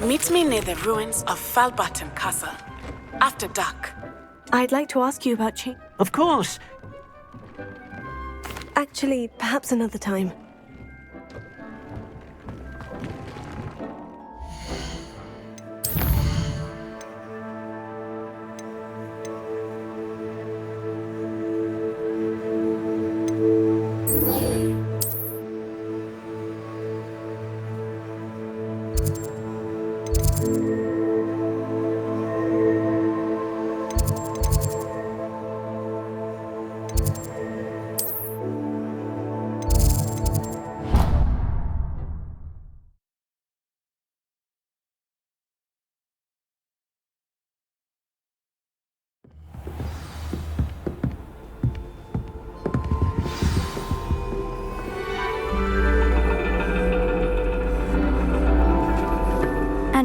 Meet me near the ruins of Falbaton Castle. After dark. I'd like to ask you about change. Of course. Actually, perhaps another time.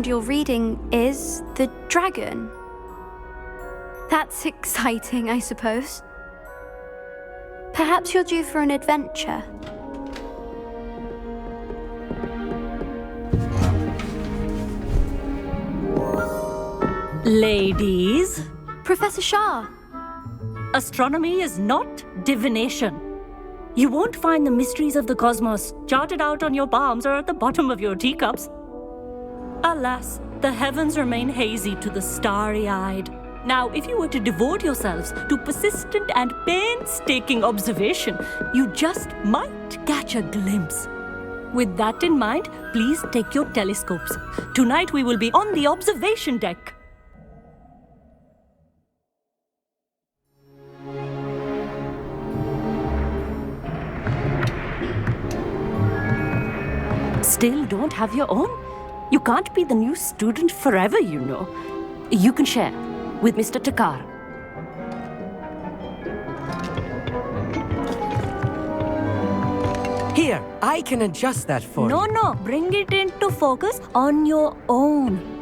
And your reading is The Dragon. That's exciting, I suppose. Perhaps you're due for an adventure. Ladies, Professor Shah. astronomy is not divination. You won't find the mysteries of the cosmos charted out on your palms or at the bottom of your teacups. Alas, the heavens remain hazy to the starry-eyed. Now, if you were to devote yourselves to persistent and painstaking observation, you just might catch a glimpse. With that in mind, please take your telescopes. Tonight we will be on the observation deck. Still don't have your own? You can't be the new student forever, you know. You can share with Mr. Takar. Here, I can adjust that for you. No, bring it into focus on your own.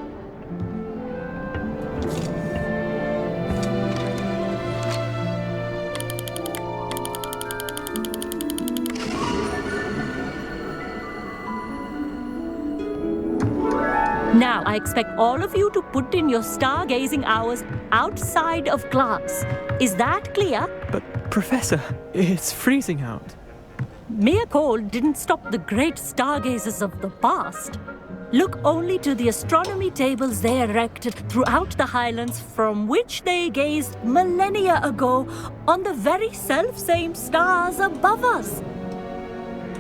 Now, I expect all of you to put in your stargazing hours outside of class. Is that clear? But, Professor, it's freezing out. Mere cold didn't stop the great stargazers of the past. Look only to the astronomy tables they erected throughout the highlands from which they gazed millennia ago on the very self-same stars above us.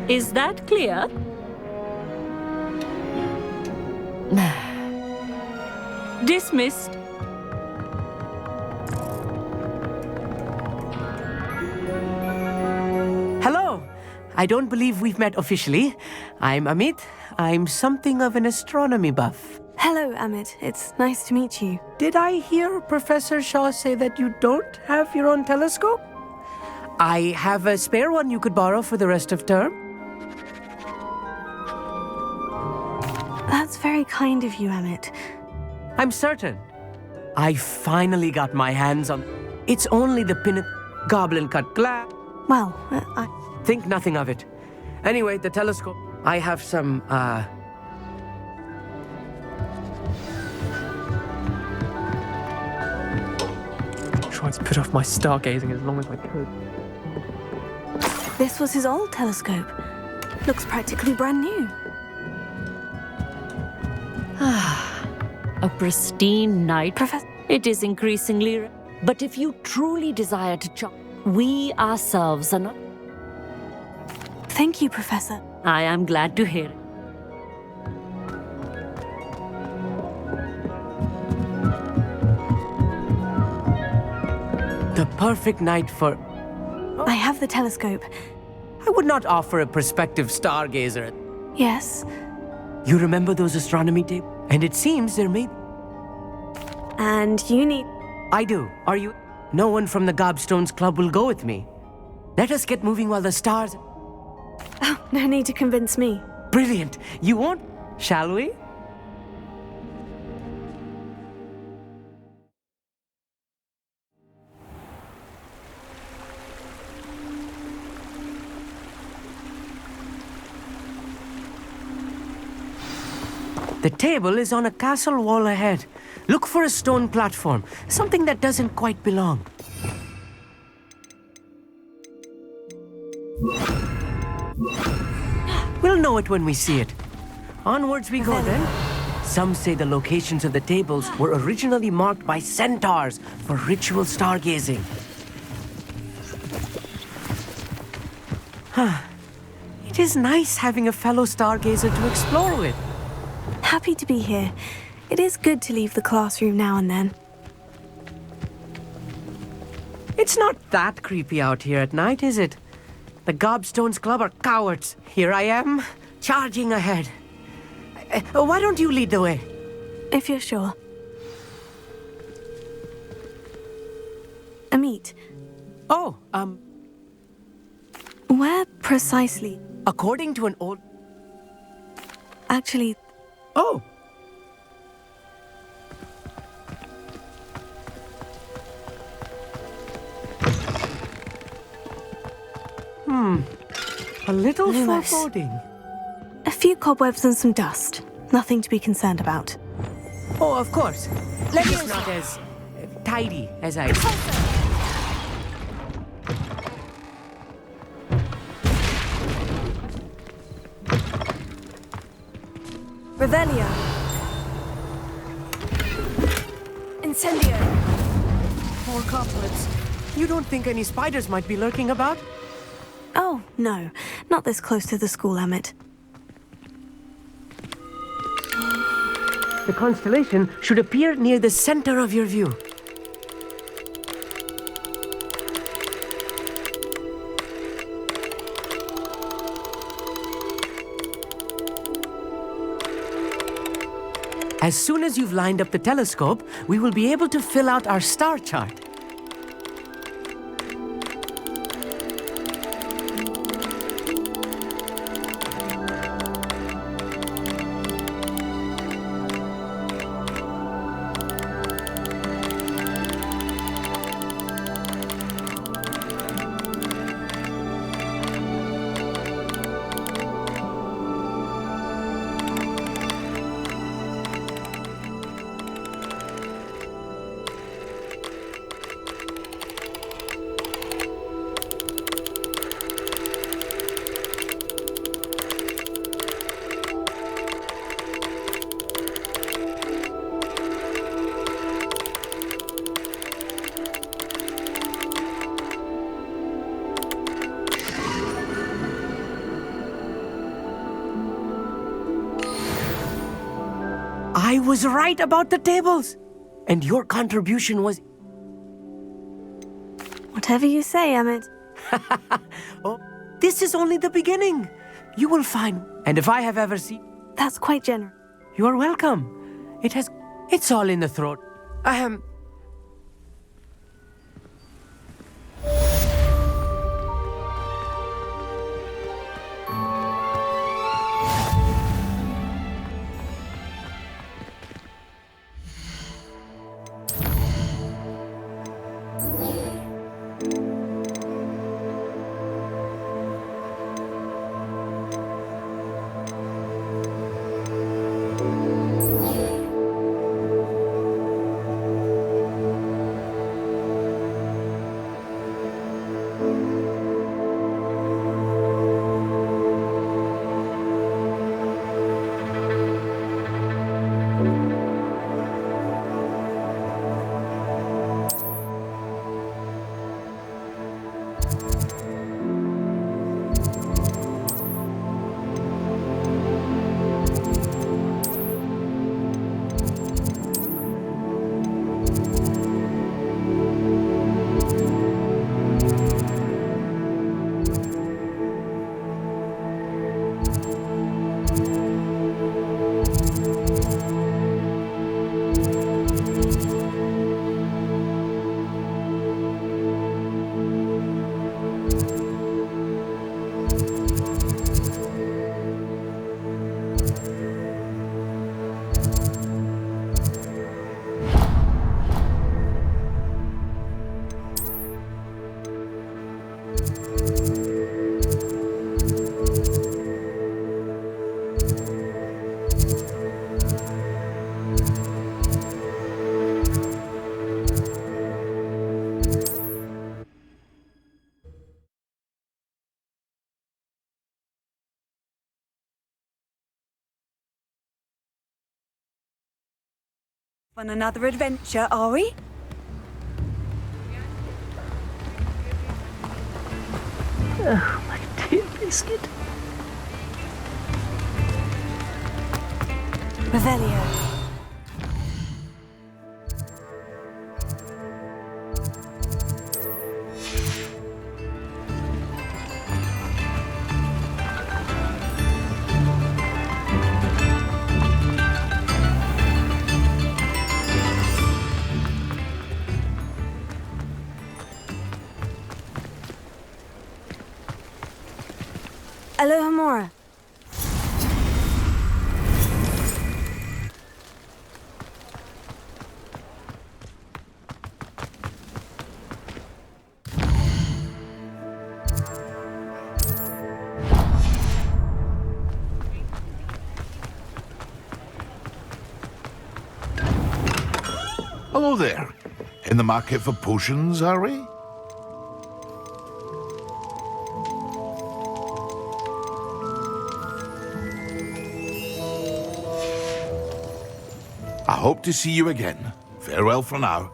Is that clear? Dismissed. Hello. I don't believe we've met officially. I'm Amit. I'm something of an astronomy buff. Hello, Amit. It's nice to meet you. Did I hear Professor Shaw say that you don't have your own telescope? I have a spare one you could borrow for the rest of term. That's very kind of you, Amit. I'm certain. I finally got my hands on... It's only the goblin-cut glass. Well, Think nothing of it. Anyway, the telescope. I have some, Tried to put off my stargazing as long as I could. this was his old telescope. Looks practically brand new. A pristine night. Professor... It is increasingly rare. But if you truly desire to chop, we ourselves are not. Thank you, Professor. I am glad to hear it. the perfect night for... I have the telescope. I would not offer a prospective stargazer. Yes. You remember those astronomy tapes? And it seems there may... And you need... I do. Are you... No one from the Gobstones Club will go with me. Let us get moving while the stars... Oh, no need to convince me. Brilliant. You won't... Shall we? The table is on a castle wall ahead. Look for a stone platform, something that doesn't quite belong. We'll know it when we see it. Onwards we go then. Some say the locations of the tables were originally marked by centaurs for ritual stargazing. It is nice having a fellow stargazer to explore with. Happy to be here. It is good to leave the classroom now and then. It's not that creepy out here at night, is it? The Gobstones Club are cowards. Here I am, charging ahead. Why don't you lead the way? If you're sure. Amit, Oh, where precisely? according to an old... Actually, Oh! A little Lumos. foreboding. a few cobwebs and some dust. Nothing to be concerned about. Oh, of course. It's not as tidy as I... Revelio. Incendio. Poor cobwebs. You don't think any spiders might be lurking about? Oh, no. Not this close to the school, Amit. The constellation should appear near the center of your view. As soon as you've lined up the telescope, we will be able to fill out our star chart. I was right about the tables! And your contribution was... Whatever you say, Amit. Oh, this is only the beginning. You will find... And if I have ever seen... That's quite generous. You are welcome. It's all in the throat. Ahem. On another adventure, are we? Oh, my dear biscuit. Revelio. Alohomora. Hello there. In the market for potions, are we? I hope to see you again. Farewell for now.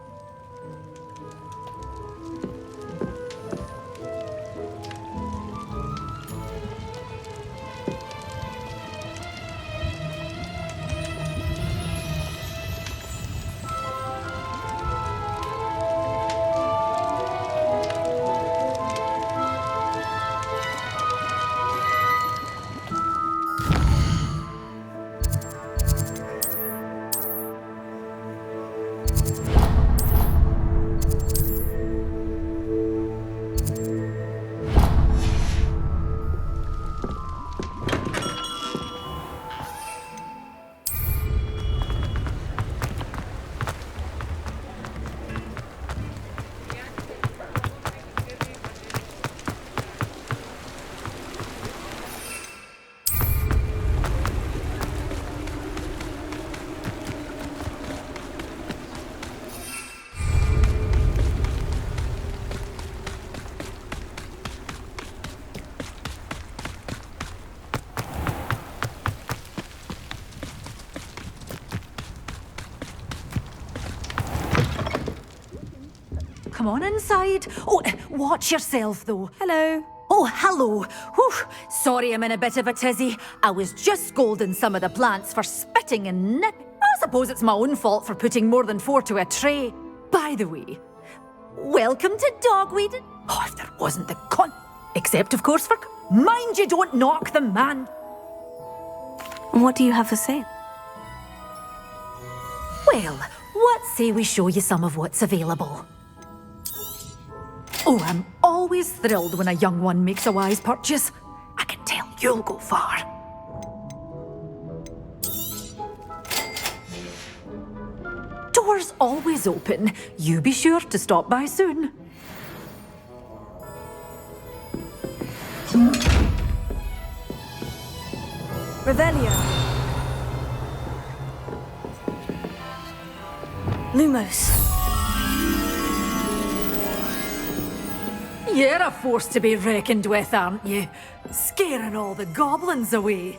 Come on inside. Oh, watch yourself, though. Hello. Oh, hello. Whew. Sorry I'm in a bit of a tizzy. I was just scolding some of the plants for spitting and nipping. I suppose it's my own fault for putting more than 4 to a tray. By the way, welcome to Dogweed. Oh, if there wasn't the con... Except, of course, for... Mind you don't knock the man. And what do you have for sale? Well, what say we show you some of what's available? Oh, I'm always thrilled when a young one makes a wise purchase. I can tell you'll go far. Doors always open. You be sure to stop by soon. Revelio. Lumos. You're a force to be reckoned with, aren't you? Scaring all the goblins away.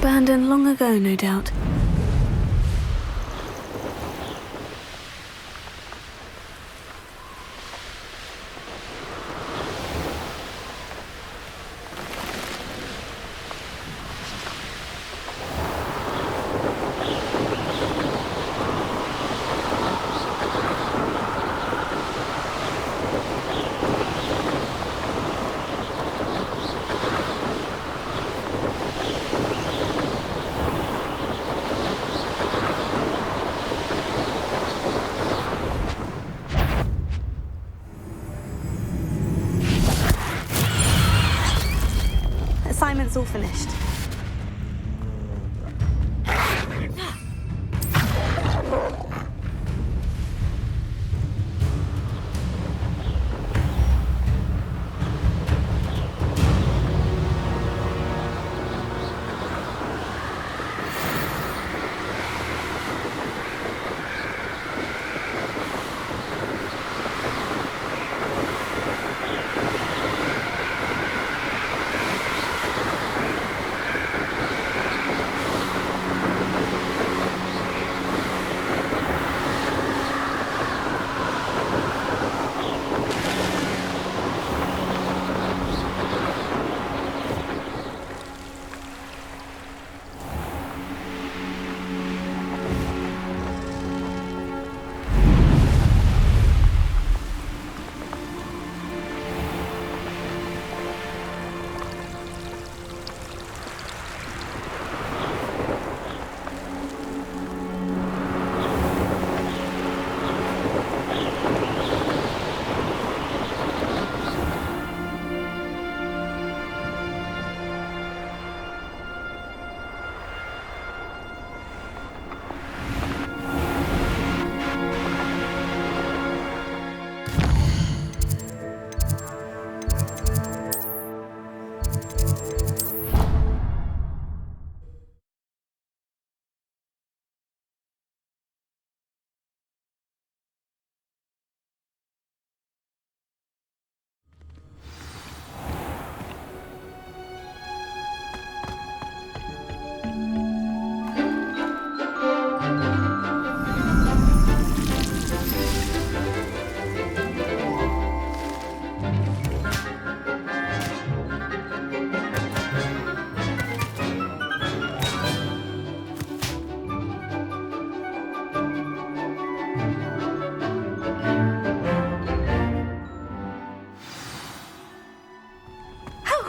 Abandoned long ago, no doubt. Assignment's all finished.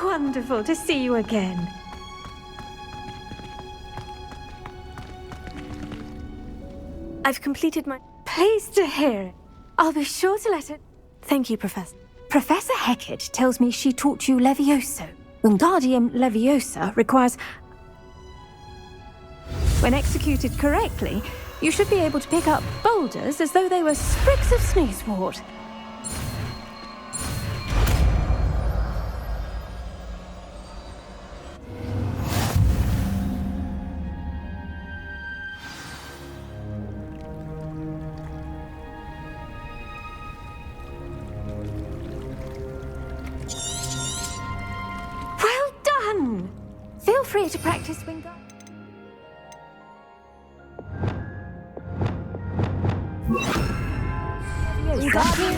Wonderful to see you again. I've completed my... Pleased to hear it. I'll be sure to let it... Thank you, Professor. Professor Hecat tells me she taught you Levioso. Wingardium Leviosa requires... When executed correctly, you should be able to pick up boulders as though they were sprigs of sneezewort. Feel free to practice Wingardium.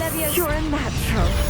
Leviosa. You're a natural.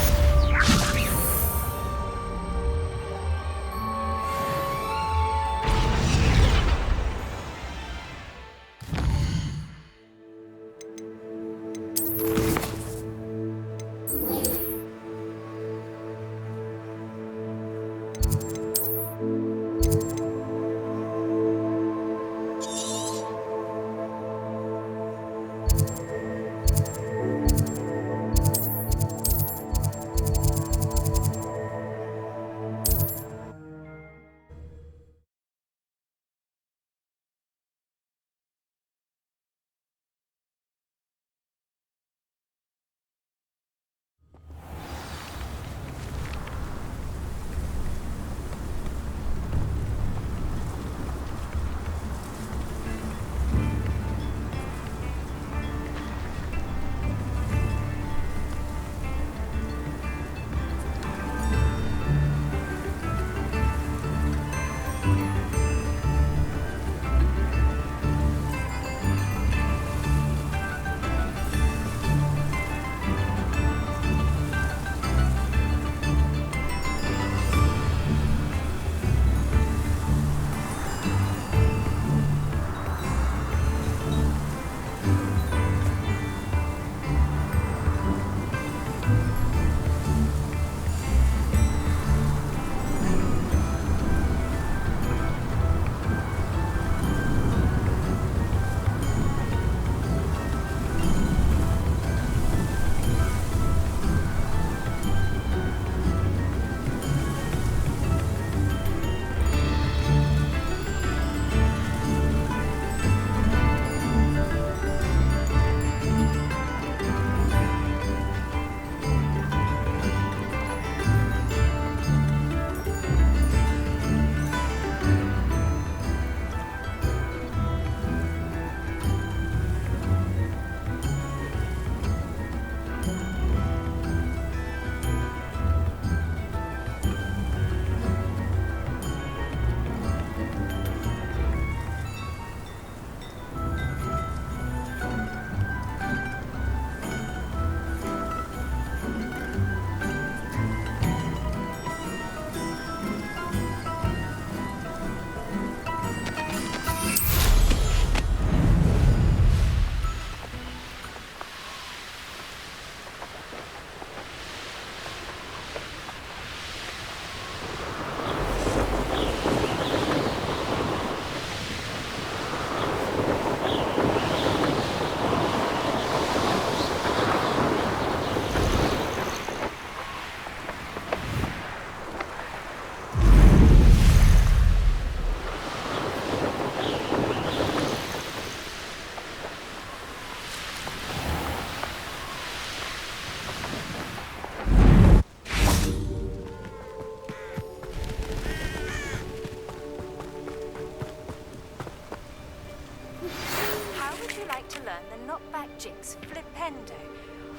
like to learn the knockback jinx flipendo.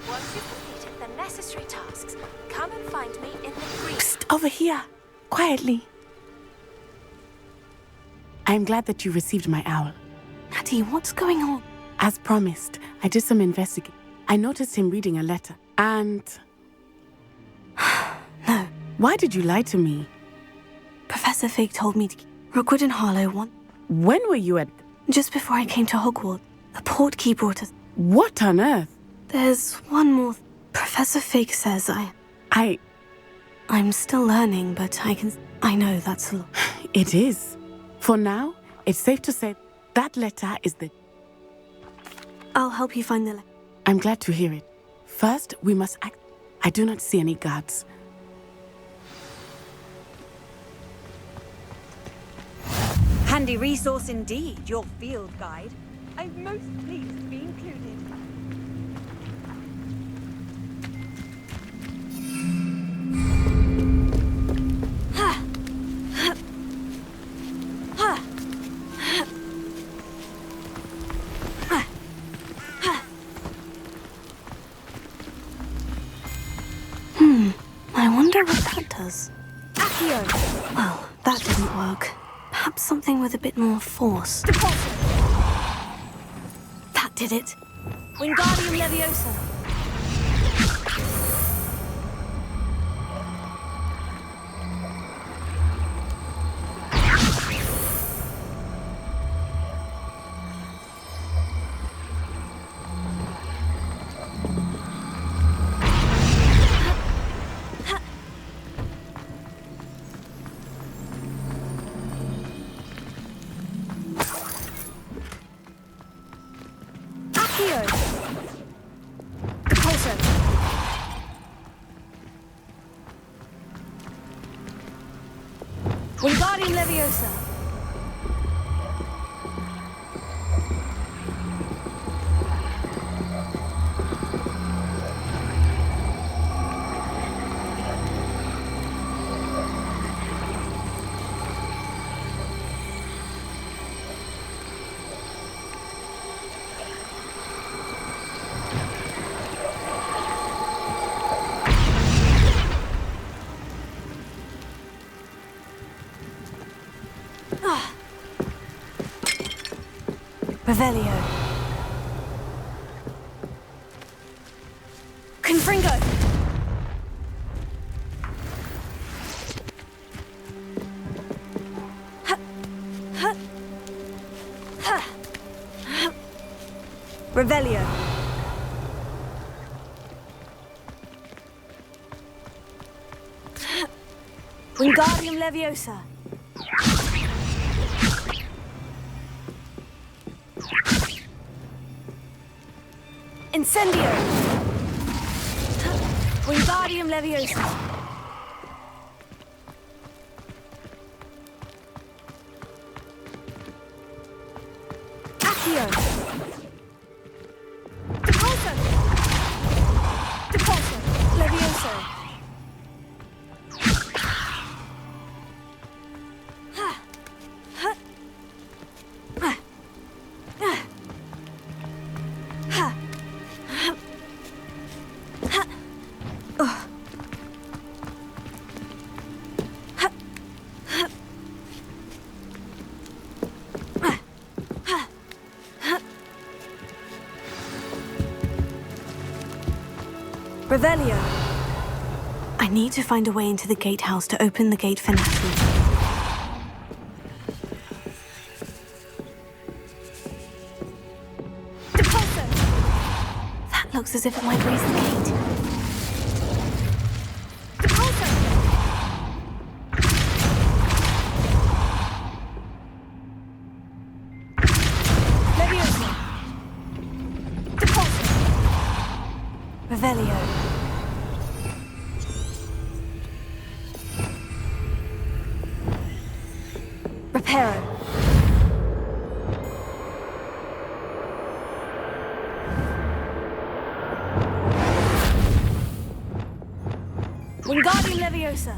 Once you've completed the necessary tasks, come and find me in the green. Psst, over here. Quietly. I'm glad that you received my owl. Natty, what's going on? As promised, I did some investigating. I noticed him reading a letter, and... No. Why did you lie to me? Professor Fig told me to... Rookwood and Harlow want... When were you at... Just before I came to Hogwarts, the portkey brought us... What on earth? There's one more... Professor Fig says I'm still learning, but I know that's a lot. It is. For now, it's safe to say that letter is the... I'll help you find the letter. I'm glad to hear it. First, we must act... I do not see any guards. Handy resource indeed, your field guide. I'm most pleased to be included. I wonder what that does. Accio! Well, that didn't work. Perhaps something with a bit more force. That did it. Wingardium Leviosa. Wingardium Leviosa. Revelio. Confringo. Revelio. Wingardium Leviosa. Incendio! Wingardium Leviosa! Accio! Depulso! Depulso! Leviosa! Revelio. I need to find a way into the gatehouse to open the gate for Natty. Depulso! That looks as if it might raise the gate. Depulso! Leviosa! Depulso! Revelio. Reparo. Wingardium Leviosa.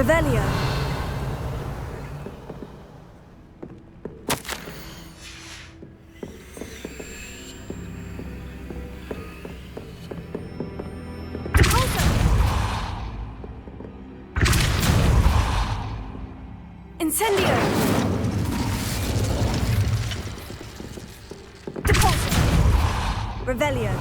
Revelio. Incendio! Depulso! Revelio.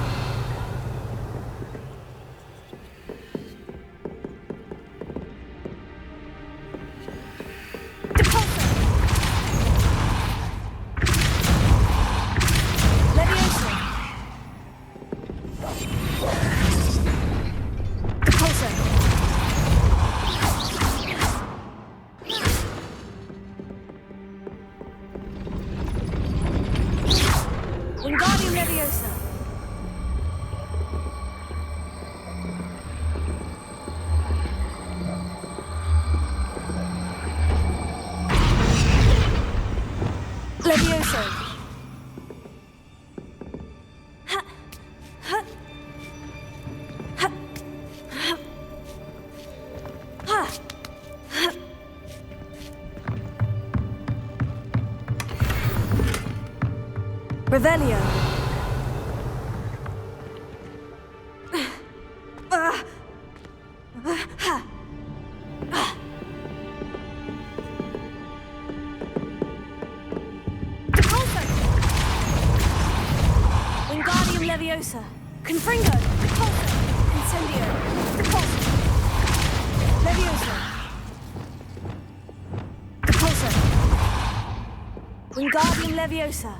Depulso! Levioso! Depulso! Wingardium Leviosa. Levioso. Ha. Ha. Ha. Ha. Ha. Revelio. Wingardium Leviosa. Confringo. Repulso. Incendio. Repulso. Leviosa. Repulso. Wingardium Leviosa.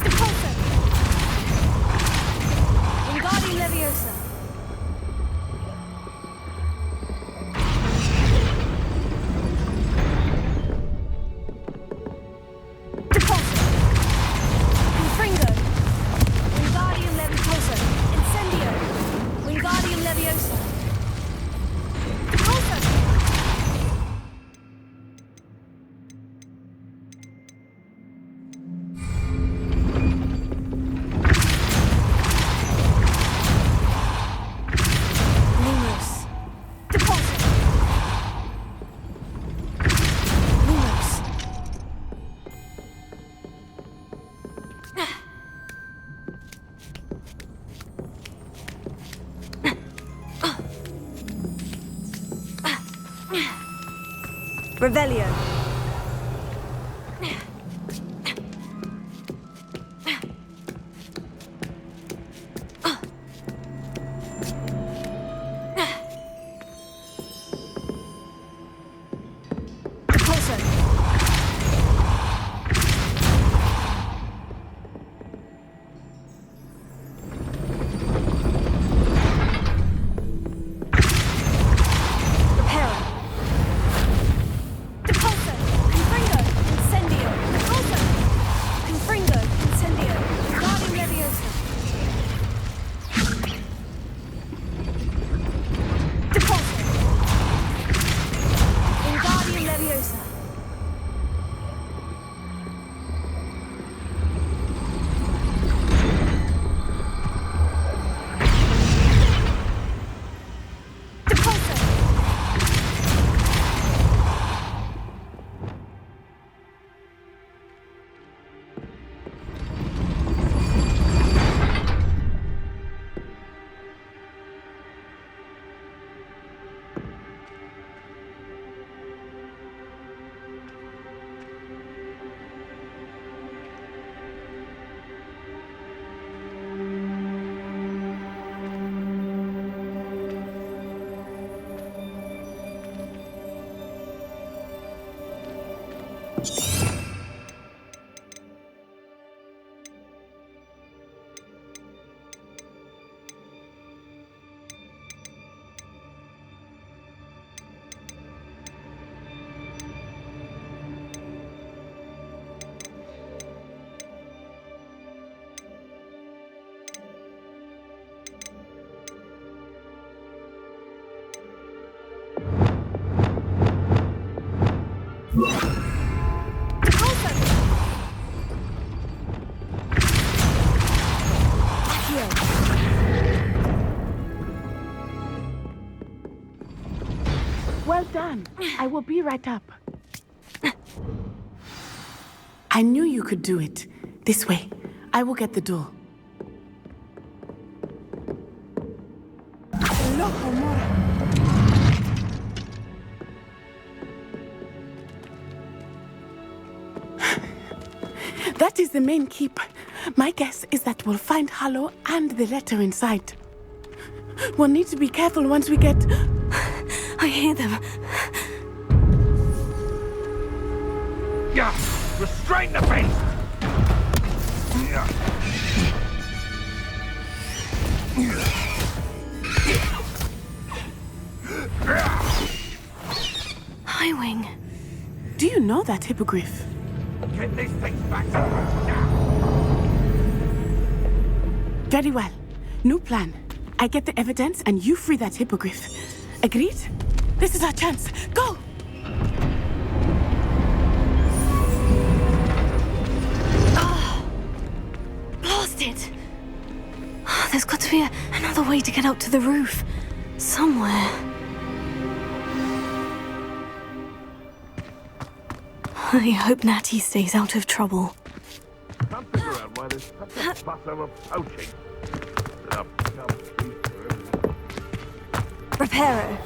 Repulso. Wingardium Leviosa. Repulso. Confringo. Wingardium Leviosa. Incendio. Wingardium Leviosa. Repulso. Lumos. Repulso. Lumos. Revelio. Repulso. Reparo. Repulso. on. I will be right up. I knew you could do it. This way. I will get the door. That is the main keep. My guess is that we'll find Hollow and the letter inside. We'll need to be careful once we get... I hear them. Yeah, restrain the beast! Highwing. Do you know that hippogriff? Get these things back to now! Very well. New plan. I get the evidence and you free that hippogriff. Agreed? This is our chance. Go! Blast it! There's got to be another way to get up to the roof. Somewhere. I hope Natty stays out of trouble. Can't figure out why there's such a fuss over poaching. Reparo.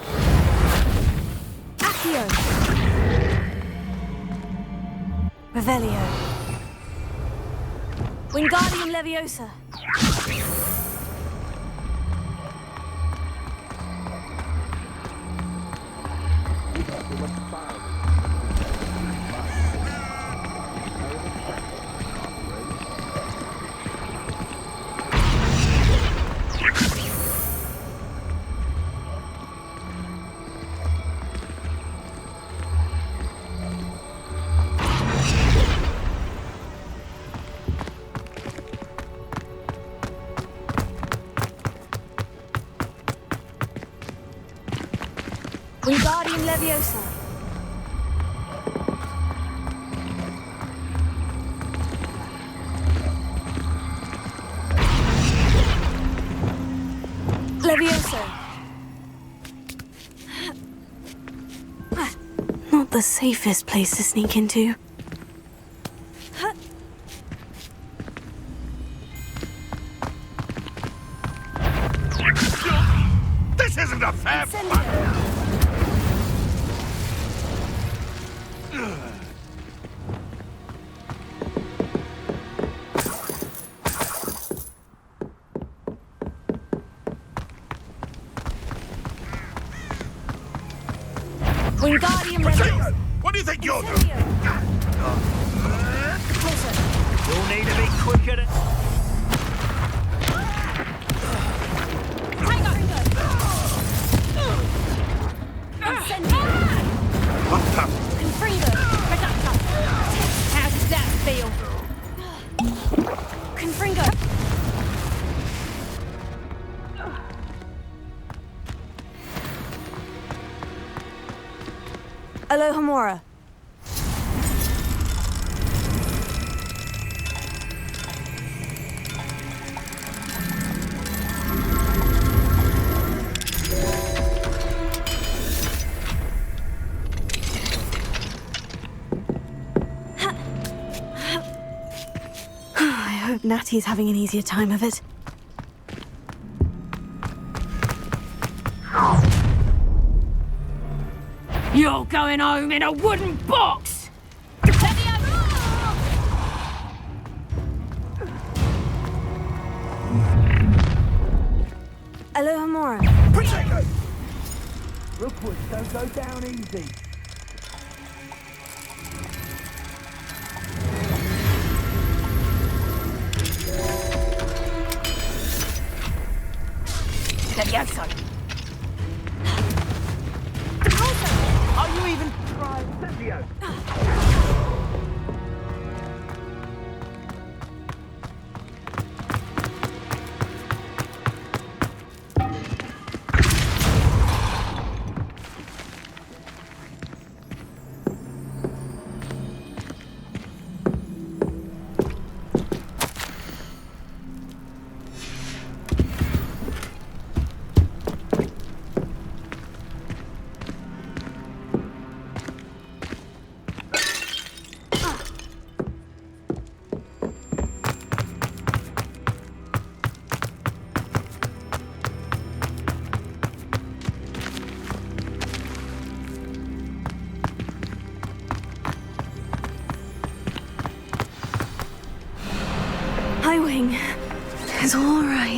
Accio. Revelio. Wingardium Leviosa. Wingardium Leviosa. Leviosa. Not the safest place to sneak into. This isn't a fair fight! Wingardium Leviosa. What do you think you're doing? You'll need to be quicker to... What the? How does that feel? Confringo. Alohomora. I hope Natty's having an easier time of it. You're going home in a wooden box! Alohomora. Protego! Rookwoods don't go down easy. Leviosa. Are you even trying? Cynthia!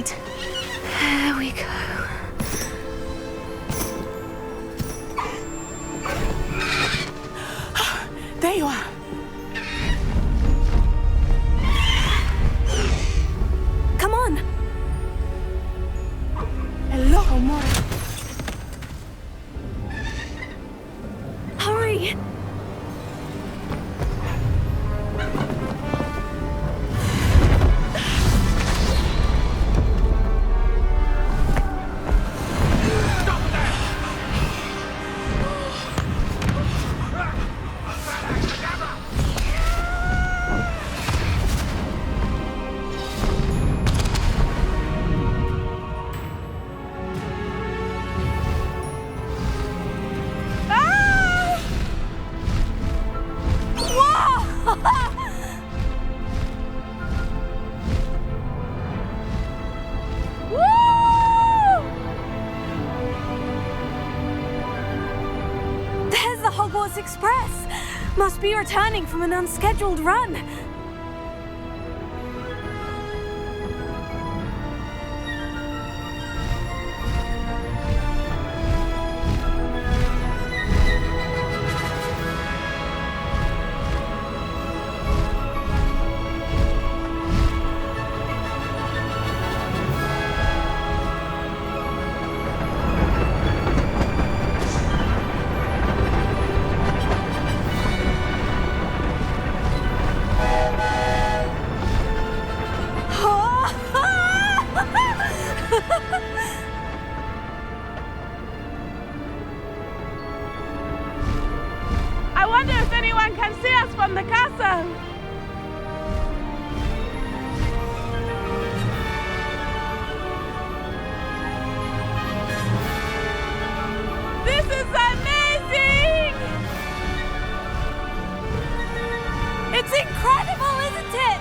right. There we go. There you are. Come on. Hello, Amore. Hurry. There's the Hogwarts Express. Must be returning from an unscheduled run. I wonder if anyone can see us from the castle. This is amazing! It's incredible, isn't it?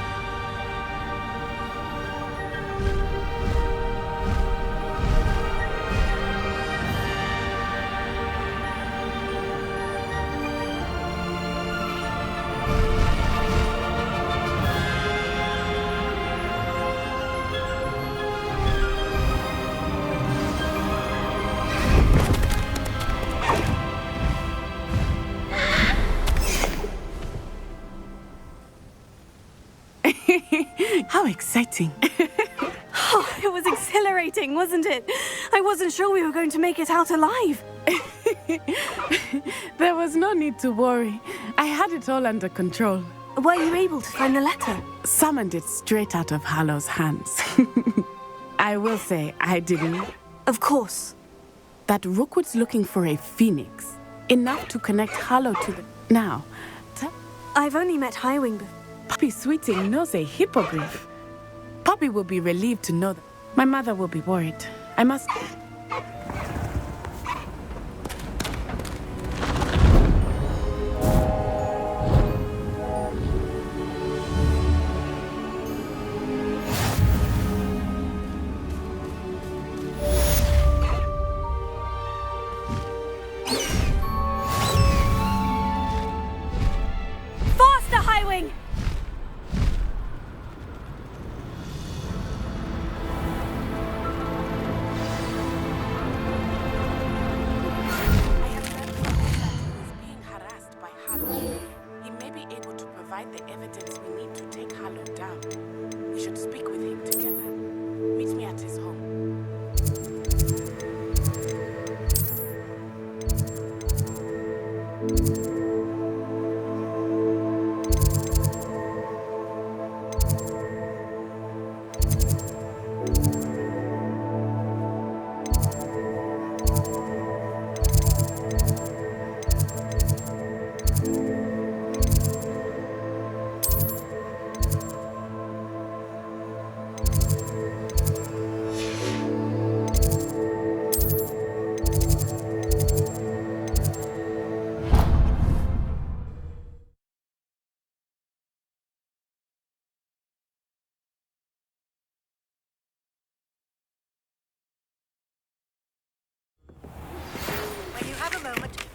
How exciting. Oh, it was exhilarating, wasn't it? I wasn't sure we were going to make it out alive. There was no need to worry. I had it all under control. Were you able to find the letter? Summoned it straight out of Hallow's hands. I will say I didn't. Of course. That Rookwood's looking for a phoenix. Enough to connect Hallow to the... Now, I've only met Highwing before. Poppy Sweeting knows a hippogriff. Poppy will be relieved to know that. My mother will be worried. I must... Faster, Highwing! The evidence we need to take Hallow down. We should speak with him together. Meet me at his home.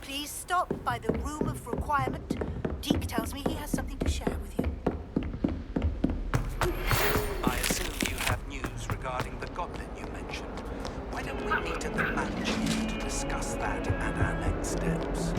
Please stop by the room of requirement. Deke tells me he has something to share with you. I assume you have news regarding the goblin you mentioned. Why don't we meet at the mansion to discuss that and our next steps?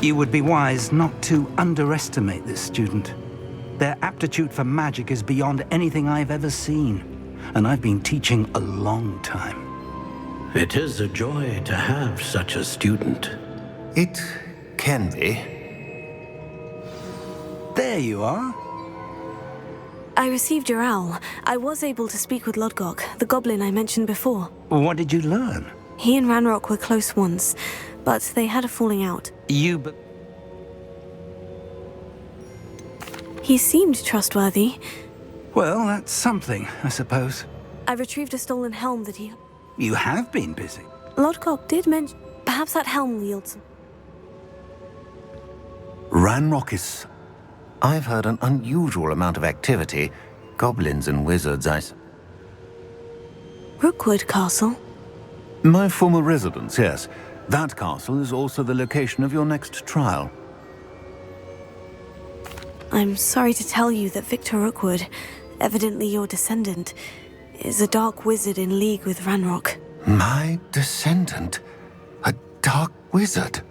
You would be wise not to underestimate this student. Their aptitude for magic is beyond anything I've ever seen, and I've been teaching a long time. It is a joy to have such a student. It can be. There you are. I received your owl. I was able to speak with Lodgok, the goblin I mentioned before. What did you learn? He and Ranrock were close once, but they had a falling out. He seemed trustworthy. Well, that's something, I suppose. I retrieved a stolen helm that he... You have been busy. Lodgok did mention... Perhaps that helm wields some... Ranrock is... I've heard an unusual amount of activity. Goblins and wizards, Rookwood Castle? My former residence, yes. That castle is also the location of your next trial. I'm sorry to tell you that Victor Rookwood, evidently your descendant, is a dark wizard in league with Ranrock. My descendant? A dark wizard?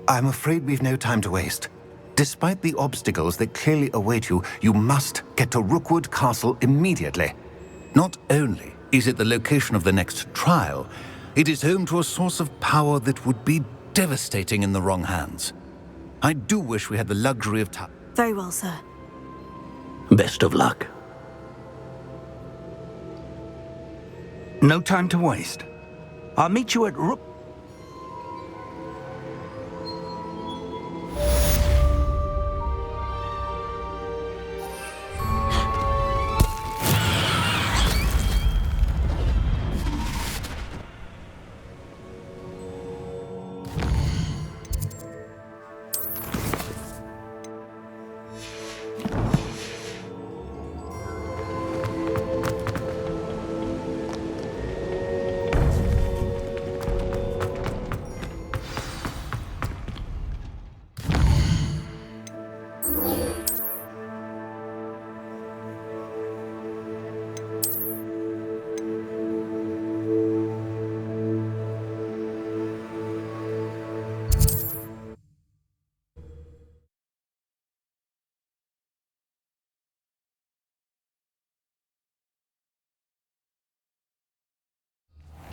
I'm afraid we've no time to waste. Despite the obstacles that clearly await you, you must get to Rookwood Castle immediately. Not only is it the location of the next trial, it is home to a source of power that would be devastating in the wrong hands. I do wish we had the luxury of time. Very well, sir. Best of luck. No time to waste. I'll meet you at Rook...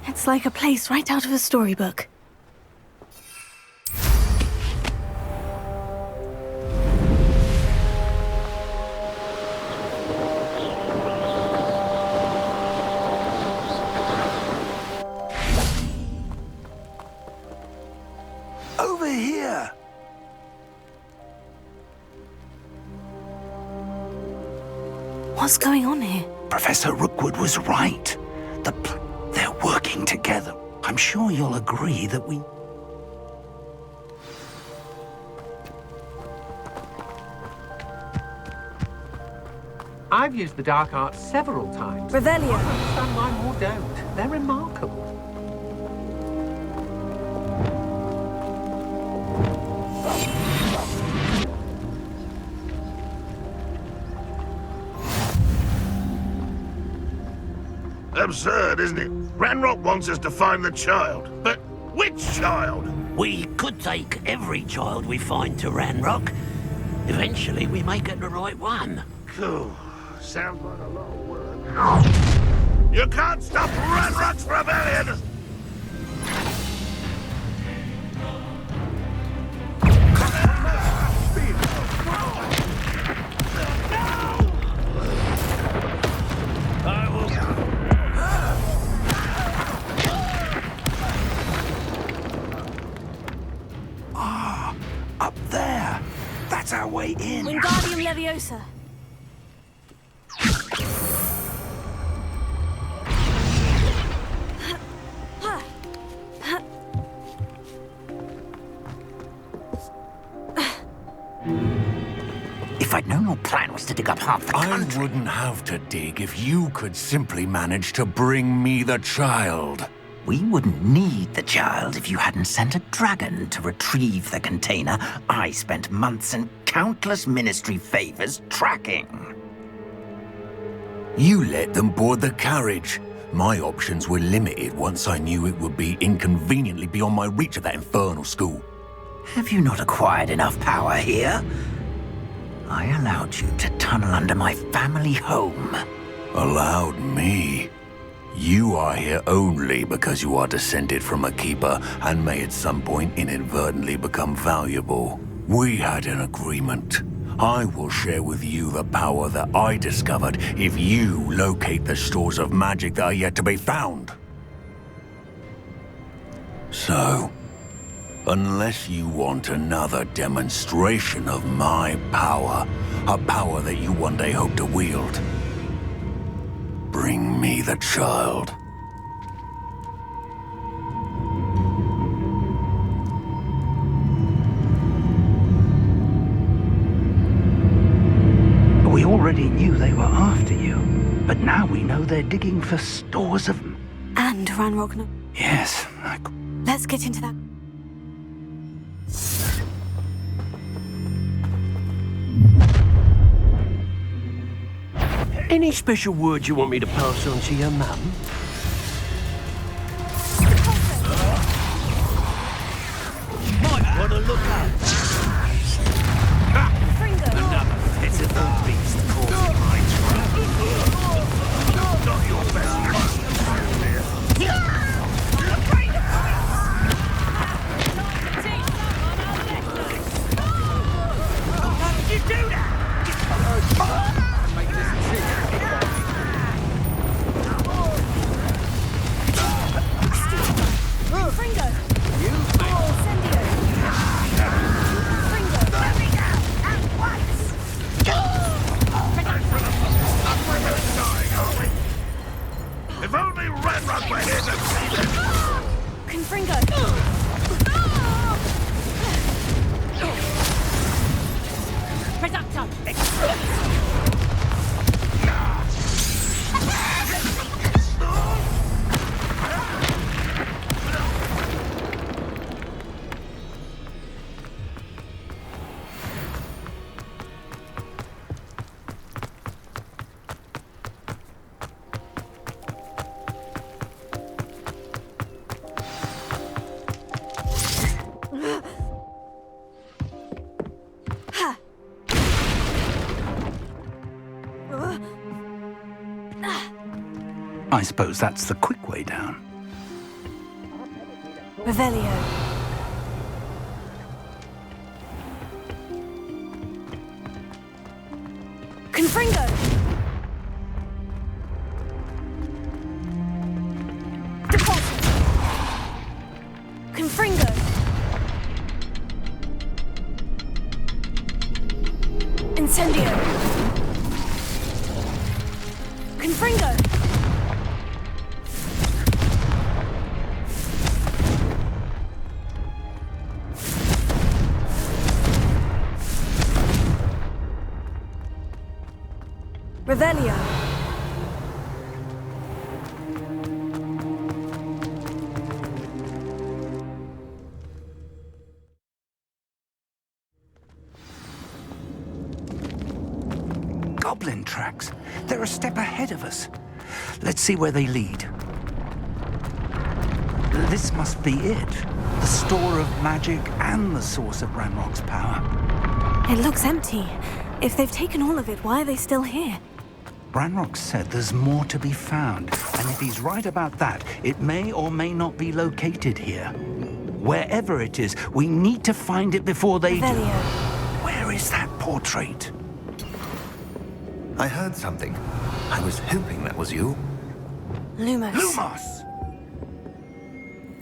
It's like a place right out of a storybook. Over here! What's going on here? Professor Rookwood was right. They're working together. I'm sure you'll agree that we... I've used the dark arts several times. Revelio. I don't understand why more don't. They're remarkable. Absurd, isn't it? Ranrock wants us to find the child. But which child? We could take every child we find to Ranrock. Eventually, we may get the right one. Cool. Sounds like a lot of work. You can't stop Ranrock's rebellion! Up there! That's our way in! Wingardium Leviosa. If I'd known your plan was to dig up half the country... I wouldn't have to dig if you could simply manage to bring me the child. We wouldn't need the child if you hadn't sent a dragon to retrieve the container I spent months and countless ministry favors tracking. You let them board the carriage. My options were limited once I knew it would be inconveniently beyond my reach at that infernal school. Have you not acquired enough power here? I allowed you to tunnel under my family home. Allowed me? You are here only because you are descended from a keeper and may at some point inadvertently become valuable. We had an agreement. I will share with you the power that I discovered if you locate the stores of magic that are yet to be found. So, unless you want another demonstration of my power, a power that you one day hope to wield, bring me the child. We already knew they were after you, but now we know they're digging for stores of... And Ranrock. Yes, Let's get into that. Any special words you want me to pass on to your mum? Might want to look out. Another pitiful beast causing my trouble. Not your best How did you do that? If only Ranrock were here to see this! Confringo! Reducto! I suppose that's the quick way down. Revelio. Confringo! Deposit! Confringo! Incendio! Confringo! Revelio. Goblin tracks. They're a step ahead of us. Let's see where they lead. This must be it. The store of magic and the source of Ranrock's power. It looks empty. If they've taken all of it, why are they still here? Branrock said there's more to be found, and if he's right about that, it may or may not be located here. Wherever it is, we need to find it before they do. Where is that portrait? I heard something. I was hoping that was you. Lumos. Lumos!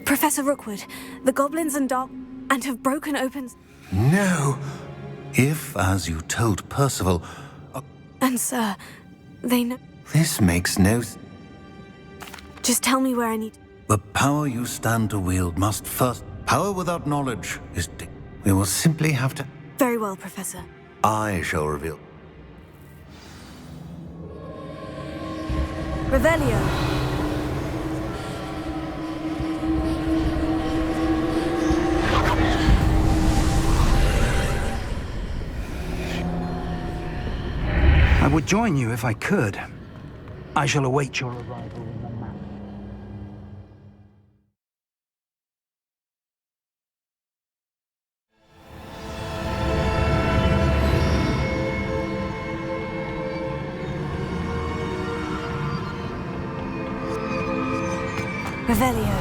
Professor Rookwood, the goblins and have broken open... No. If, as you told Percival... And sir, they know... This makes no... Just tell me where I need... The power you stand to wield must first... Power without knowledge is... We will simply have to... Very well, Professor. I shall reveal... Revelio. I would join you if I could. I shall await your arrival in the manor. Revelio.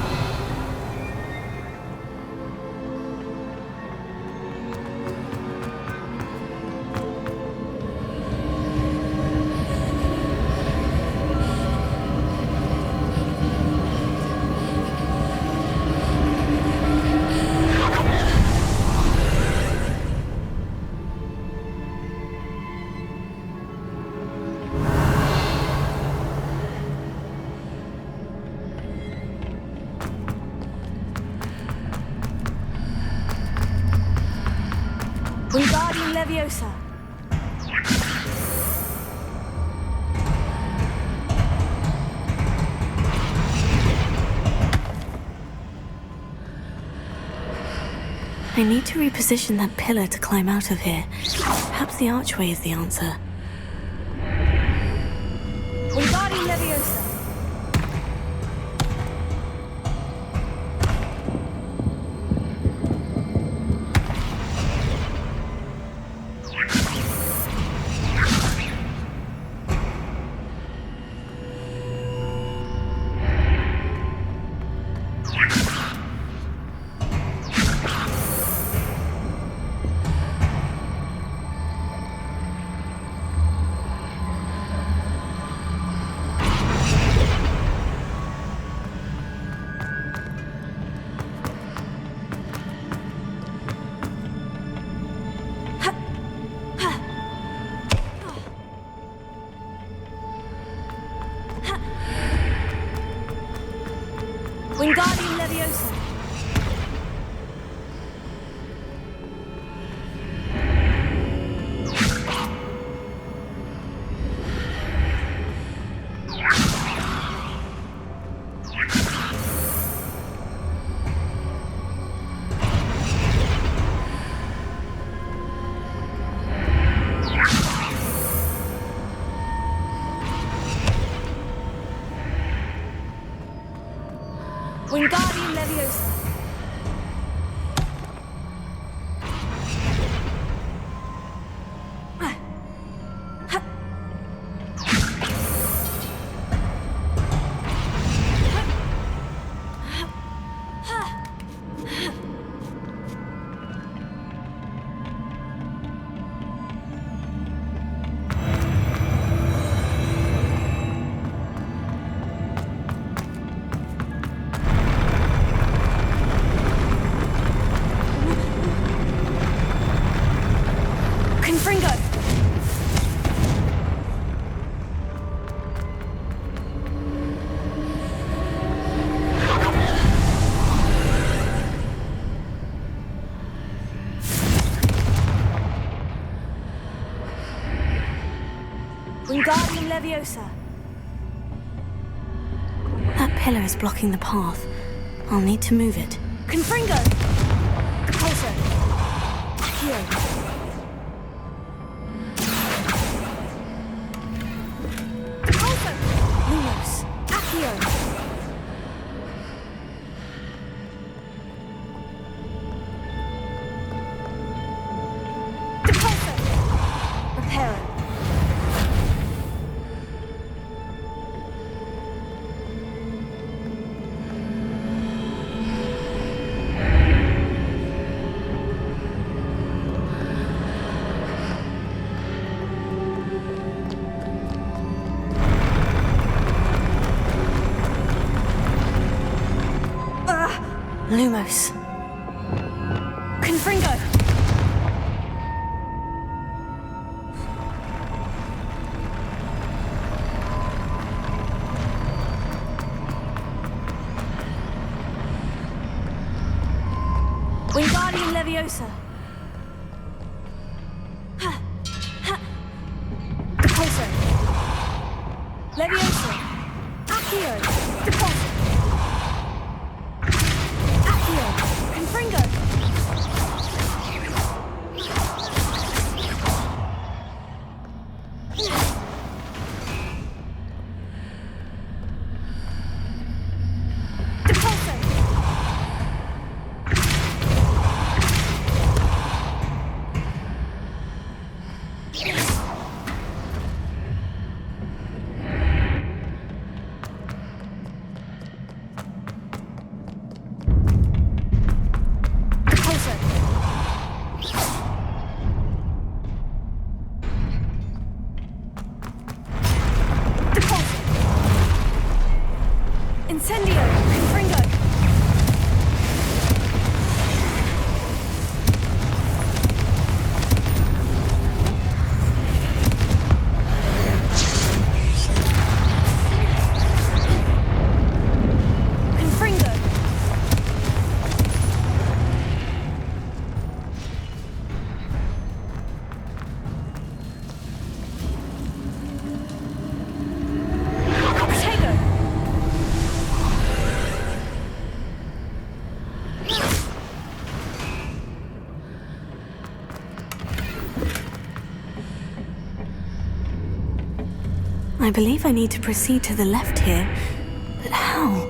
Wingardium Leviosa. I need to reposition that pillar to climb out of here. Perhaps the archway is the answer. Wingardium Leviosa. Wingardium Leviosa. Wingardium Leviosa. Wingardium Leviosa. That pillar is blocking the path. I'll need to move it. Confringo! Repulsor. Accio. Repulsor! Lumos. Accio. Repulsor. Reparo. Lumos. Confringo! Wingardium Leviosa. Depulso. Leviosa. Accio. Depulso. Accio. Confringo. Incendio! Confringo! Confringo! Protego! I believe I need to proceed to the left here, but how?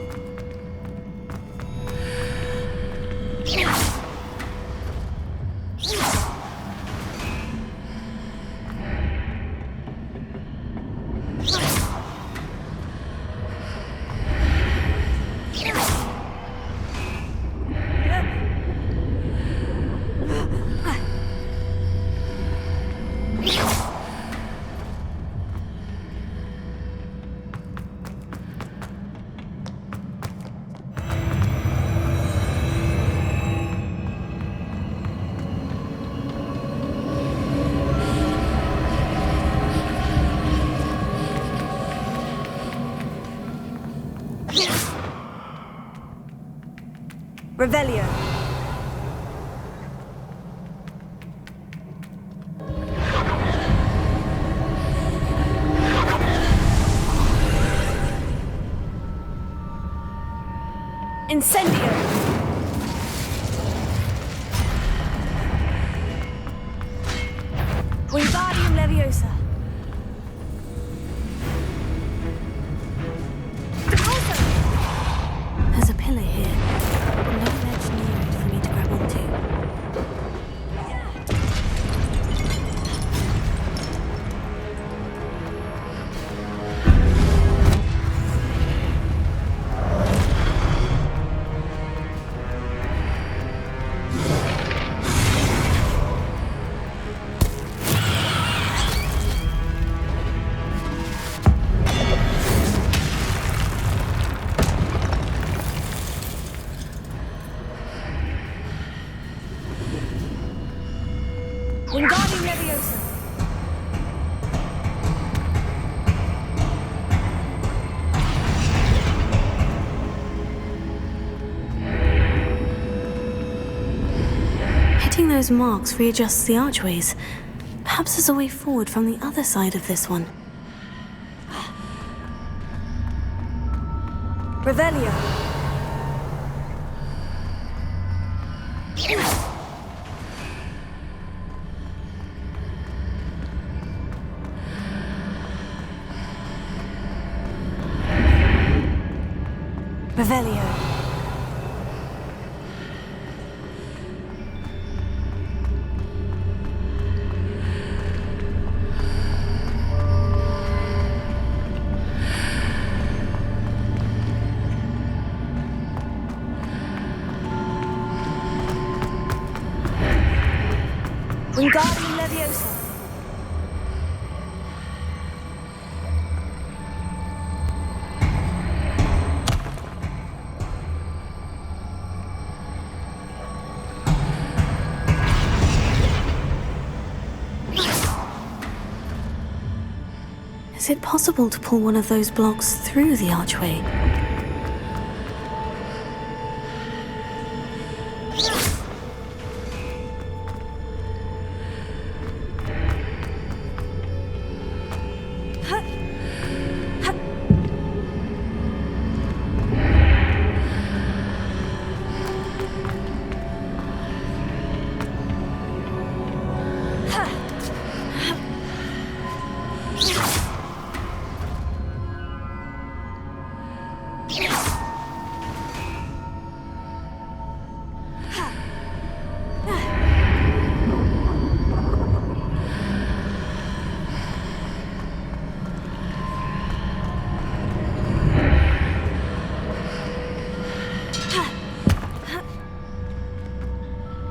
Revelio. Incendio. Wingardium Leviosa. There's a pillar here. No ledge near it for me to grab onto. Wingardium Leviosa. Hitting those marks readjusts the archways. Perhaps there's a way forward from the other side of this one. Revelio. Revelio. Wingardium Leviosa. Is it possible to pull one of those blocks through the archway?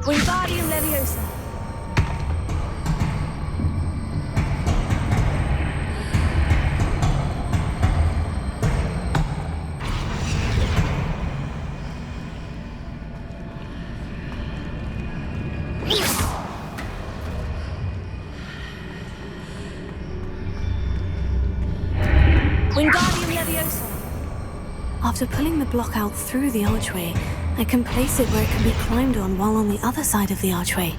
Wingardium Leviosa. Wingardium Leviosa. After pulling the block out through the archway, I can place it where it can be climbed on while on the other side of the archway.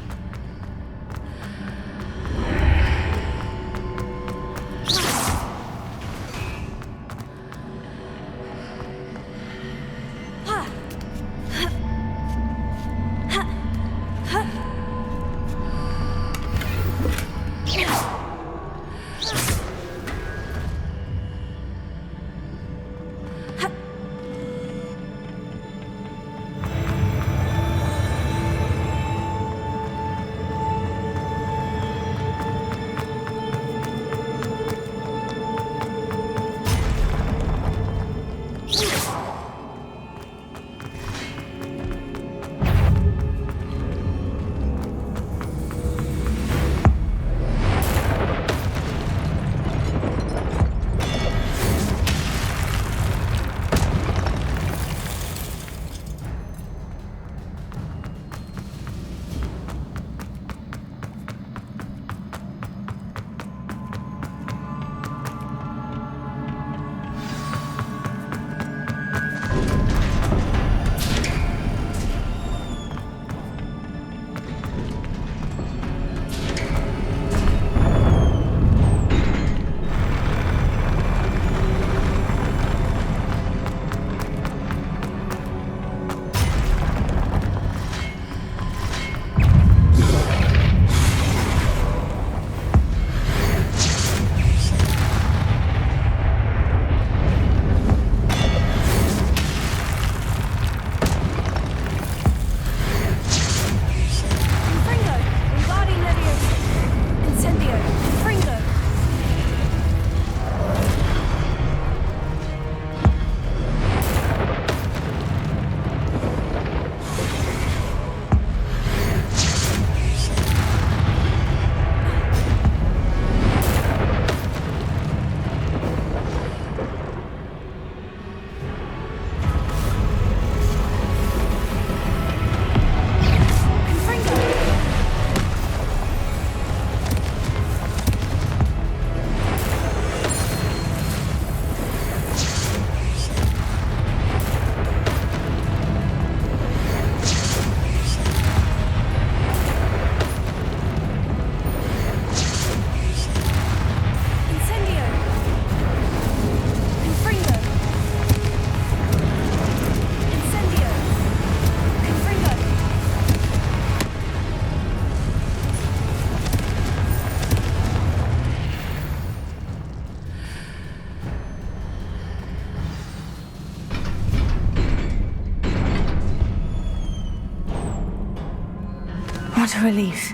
What a relief.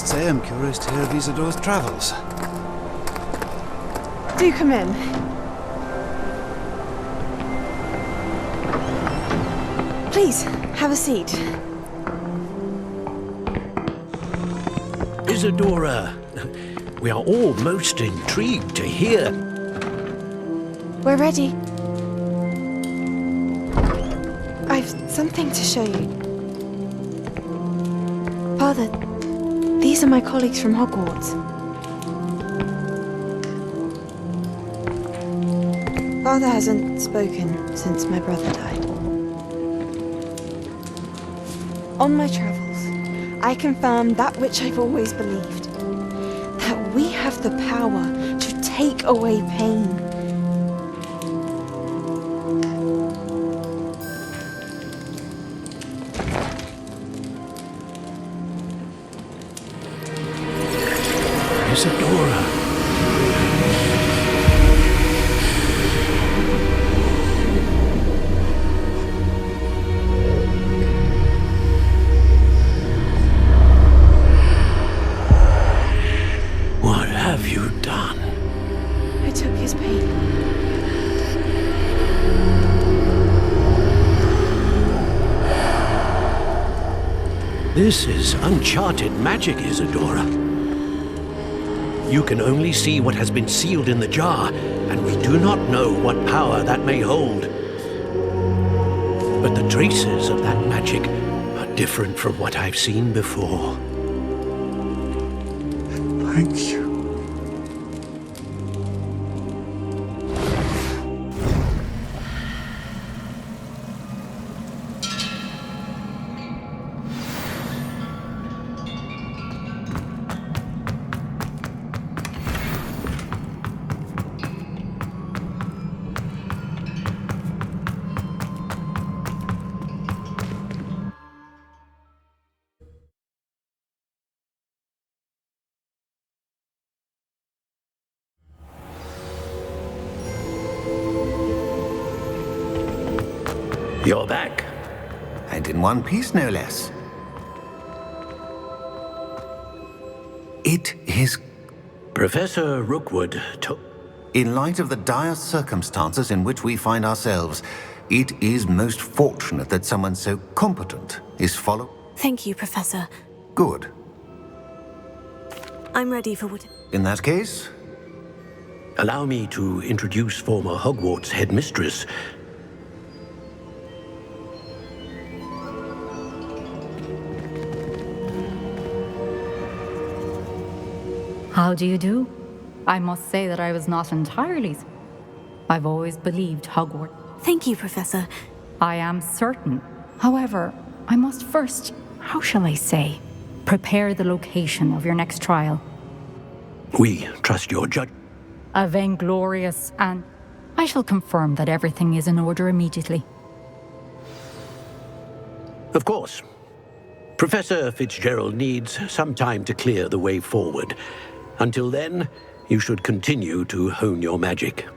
must say I'm curious to hear of Isidore's travels. Do come in. Please, have a seat. Isidora, we are all most intrigued to hear. We're ready. I've something to show you. Father, these are my colleagues from Hogwarts. Father hasn't spoken since my brother died. On my travels, I confirmed that which I've always believed. That we have the power to take away pain. Isidora. What have you done? I took his pain. This is uncharted magic, Isidora. You can only see what has been sealed in the jar, and we do not know what power that may hold. But the traces of that magic are different from what I've seen before. Thank you. You're back. And in one piece, no less. It is... Professor Rookwood took... In light of the dire circumstances in which we find ourselves, it is most fortunate that someone so competent is followed. Thank you, Professor. Good. I'm ready for what... In that case... Allow me to introduce former Hogwarts headmistress... How do you do? I must say that I was not entirely... I've always believed Hogwarts. Thank you, Professor. I am certain. However, I must first, how shall I say, prepare the location of your next trial. We trust your judge. A vainglorious and... I shall confirm that everything is in order immediately. Of course. Professor Fitzgerald needs some time to clear the way forward. Until then, you should continue to hone your magic.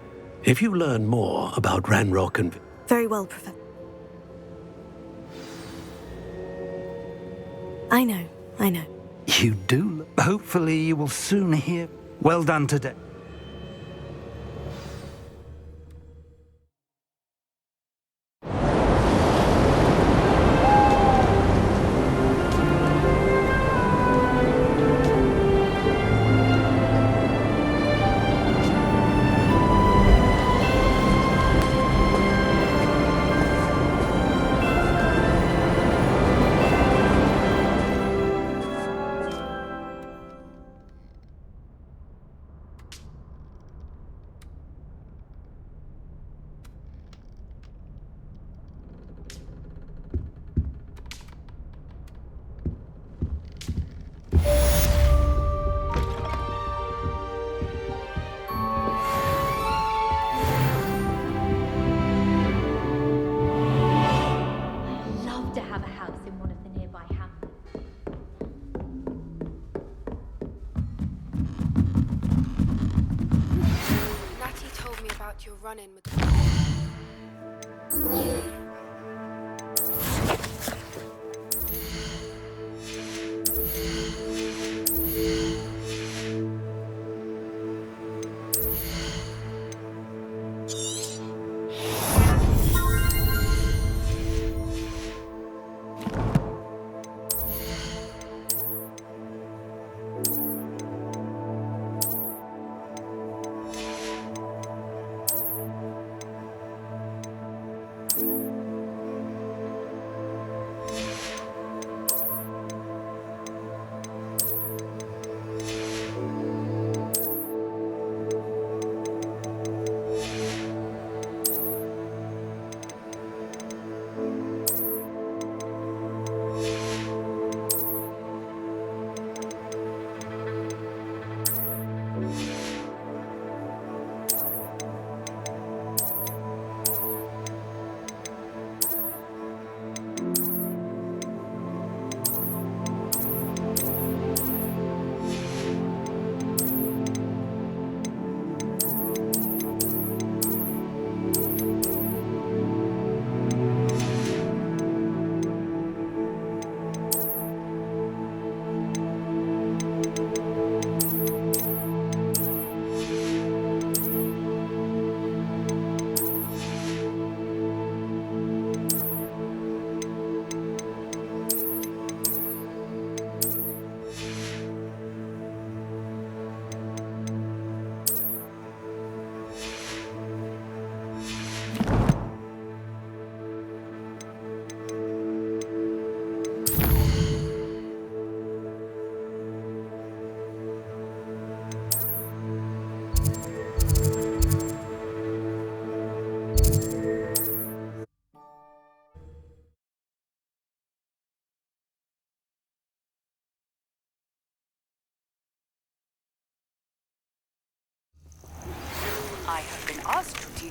If you learn more about Ranrock and... Very well, Professor. I know. You do. Hopefully you will soon hear. Well done today. You're running with...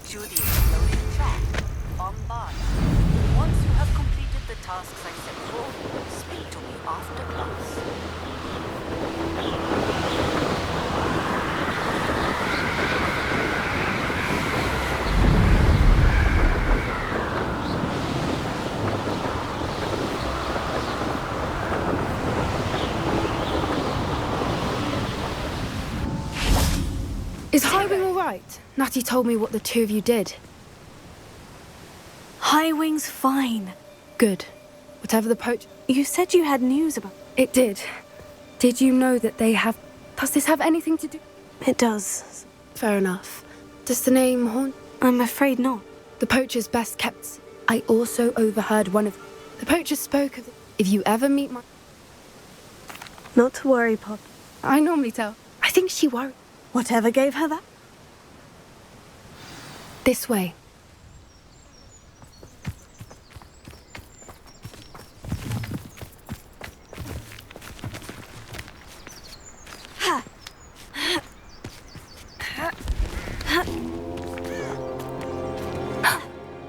brings you the exploding chalk. Bombard. Once you have completed the tasks I set forth, speak to me after class. Is Highwing all right? Natty told me what the two of you did. Highwing's fine. Good. Whatever the poach... You said you had news about... It did. Did you know that they have... Does this have anything to do... It does. Fair enough. Does the name haunt... I'm afraid not. The poacher's best kept... I also overheard one of... The poacher spoke of... If you ever meet my... Not to worry, Pop. I normally tell. I think she worried. Whatever gave her that? This way.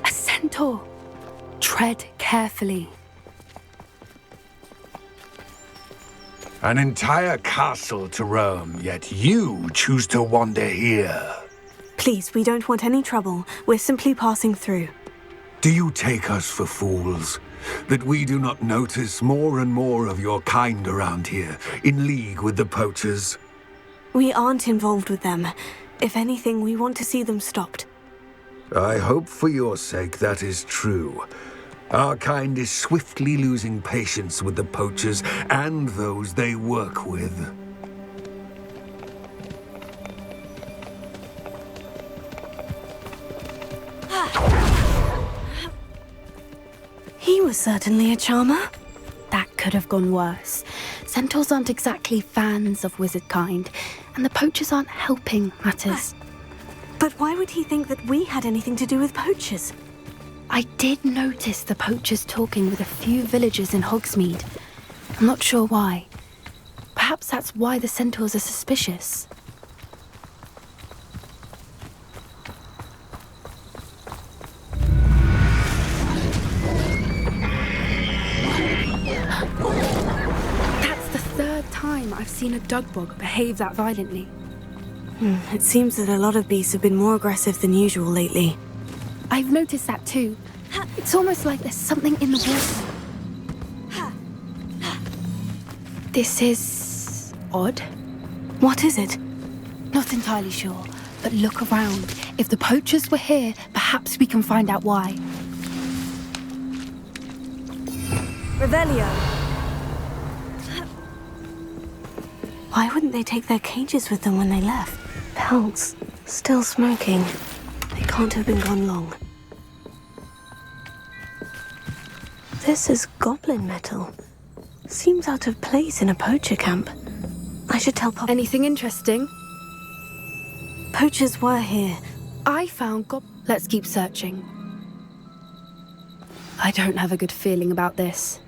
A centaur. Tread carefully. An entire castle to roam, yet you choose to wander here. Please, we don't want any trouble. We're simply passing through. Do you take us for fools? That we do not notice more and more of your kind around here, in league with the poachers? We aren't involved with them. If anything, we want to see them stopped. I hope for your sake that is true. Our kind is swiftly losing patience with the poachers and those they work with. He was certainly a charmer. That could have gone worse. Centaurs aren't exactly fans of wizard kind, and the poachers aren't helping matters. But why would he think that we had anything to do with poachers? I did notice the poachers talking with a few villagers in Hogsmeade. I'm not sure why. Perhaps that's why the centaurs are suspicious. That's the third time I've seen a dugbog behave that violently. It seems that a lot of beasts have been more aggressive than usual lately. I've noticed that too. It's almost like there's something in the water. This is... odd. What is it? Not entirely sure, but look around. If the poachers were here, perhaps we can find out why. Revelio. Why wouldn't they take their cages with them when they left? Pelts. Still smoking. They can't have been gone long. This is goblin metal. Seems out of place in a poacher camp. I should tell Pop. Anything interesting? Poachers were here. I found Let's keep searching. I don't have a good feeling about this.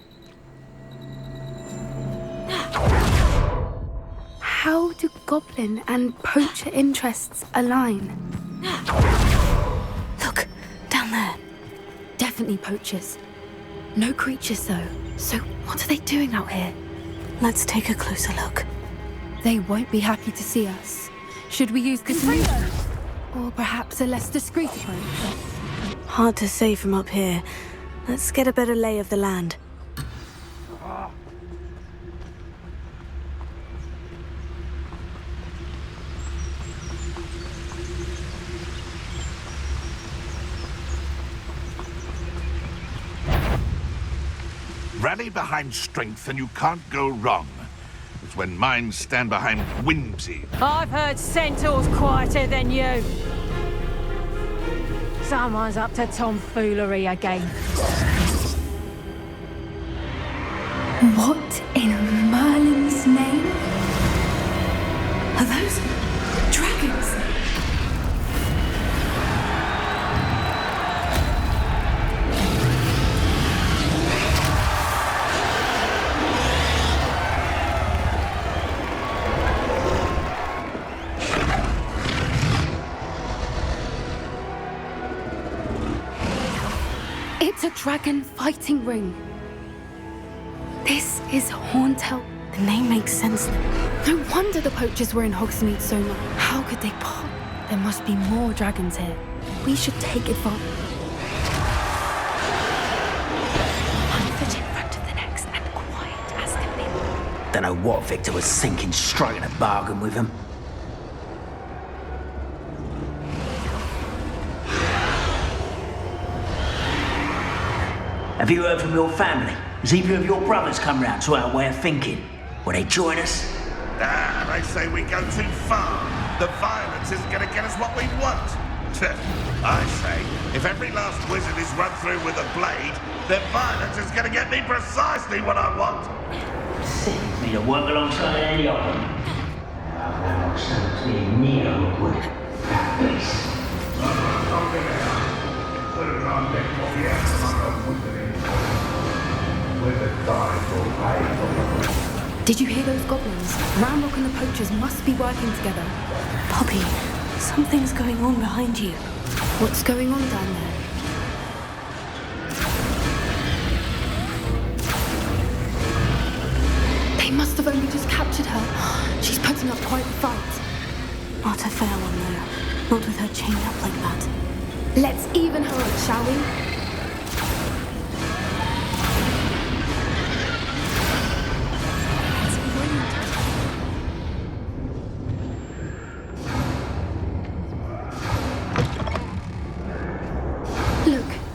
How do goblin and poacher interests align? Look, down there. Definitely poachers. No creatures, though. So what are they doing out here? Let's take a closer look. They won't be happy to see us. Should we use this move? Or perhaps a less discreet approach? Hard to say from up here. Let's get a better lay of the land. Rally behind strength and you can't go wrong. It's when minds stand behind whimsy. I've heard centaurs quieter than you. Someone's up to tomfoolery again. What in Merlin's name? Are those dragons? It's a dragon fighting ring. This is Horntail. The name makes sense now. No wonder the poachers were in Hogsmeade so much. How could they pop? There must be more dragons here. We should take advantage. One foot in front of the next and quiet as can be. Don't know what Victor was thinking, striking a bargain with him. Have you heard from your family? Has either of your brothers come round to our way of thinking? Will they join us? They say we go too far. The violence isn't going to get us what we want. I say, if every last wizard is run through with a blade, then violence is going to get me precisely what I want. Send me to work alongside any of them. I want something to be near Rookwood. That Did you hear those goblins? Ramrock and the poachers must be working together. Poppy, something's going on behind you. What's going on down there? They must have only just captured her. She's putting up quite a fight. Not a fair one, though. Not with her chained up like that. Let's even her up, shall we?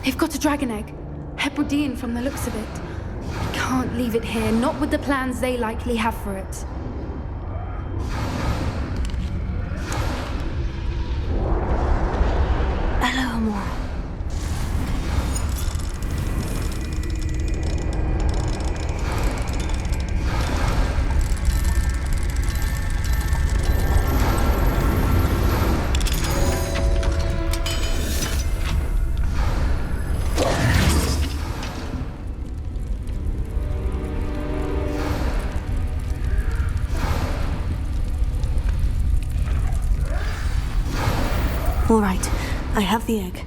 They've got a dragon egg. Hebridean from the looks of it. We can't leave it here, not with the plans they likely have for it. Hello, Amora. All right, I have the egg.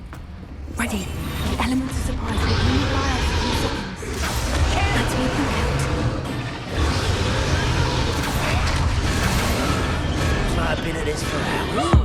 Ready. The elements of surprise will only fire for a few seconds. Let's make them count. I've been at this for hours.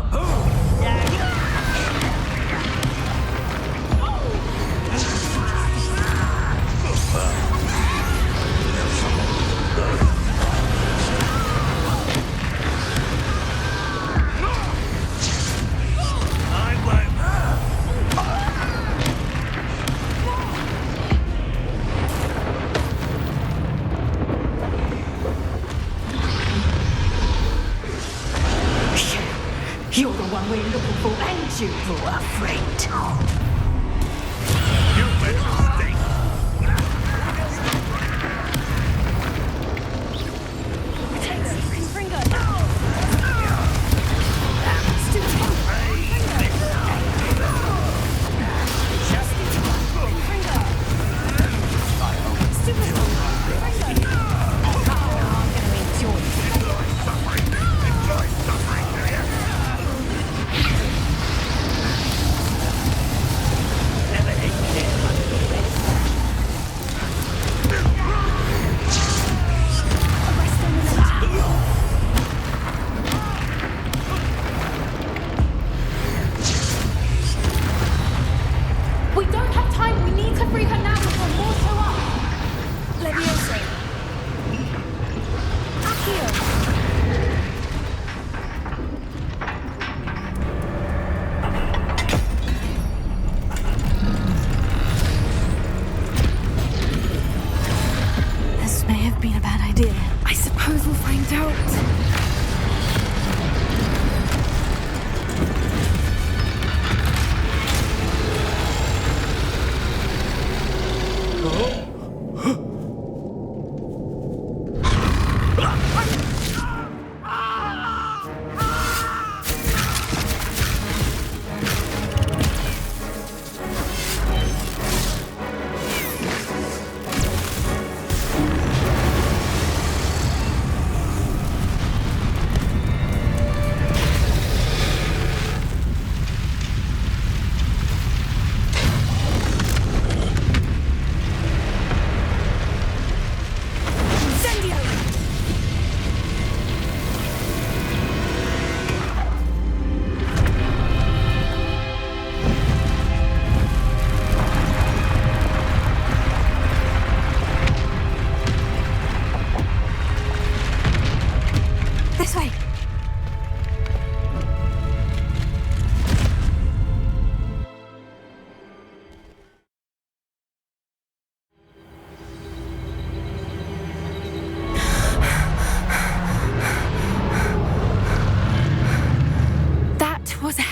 You're the one we're looking for, ain't you, poor friend? You better stay.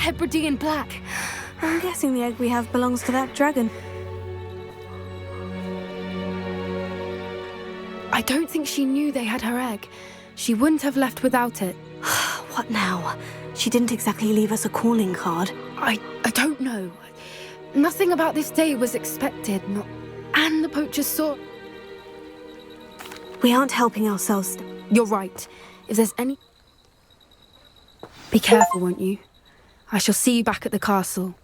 Hebridean black. I'm guessing the egg we have belongs to that dragon. I don't think she knew they had her egg. She wouldn't have left without it. What now? She didn't exactly leave us a calling card. I don't know. Nothing about this day was expected, and the poachers saw... We aren't helping ourselves. You're right. If there's any... Be careful, won't you? I shall see you back at the castle.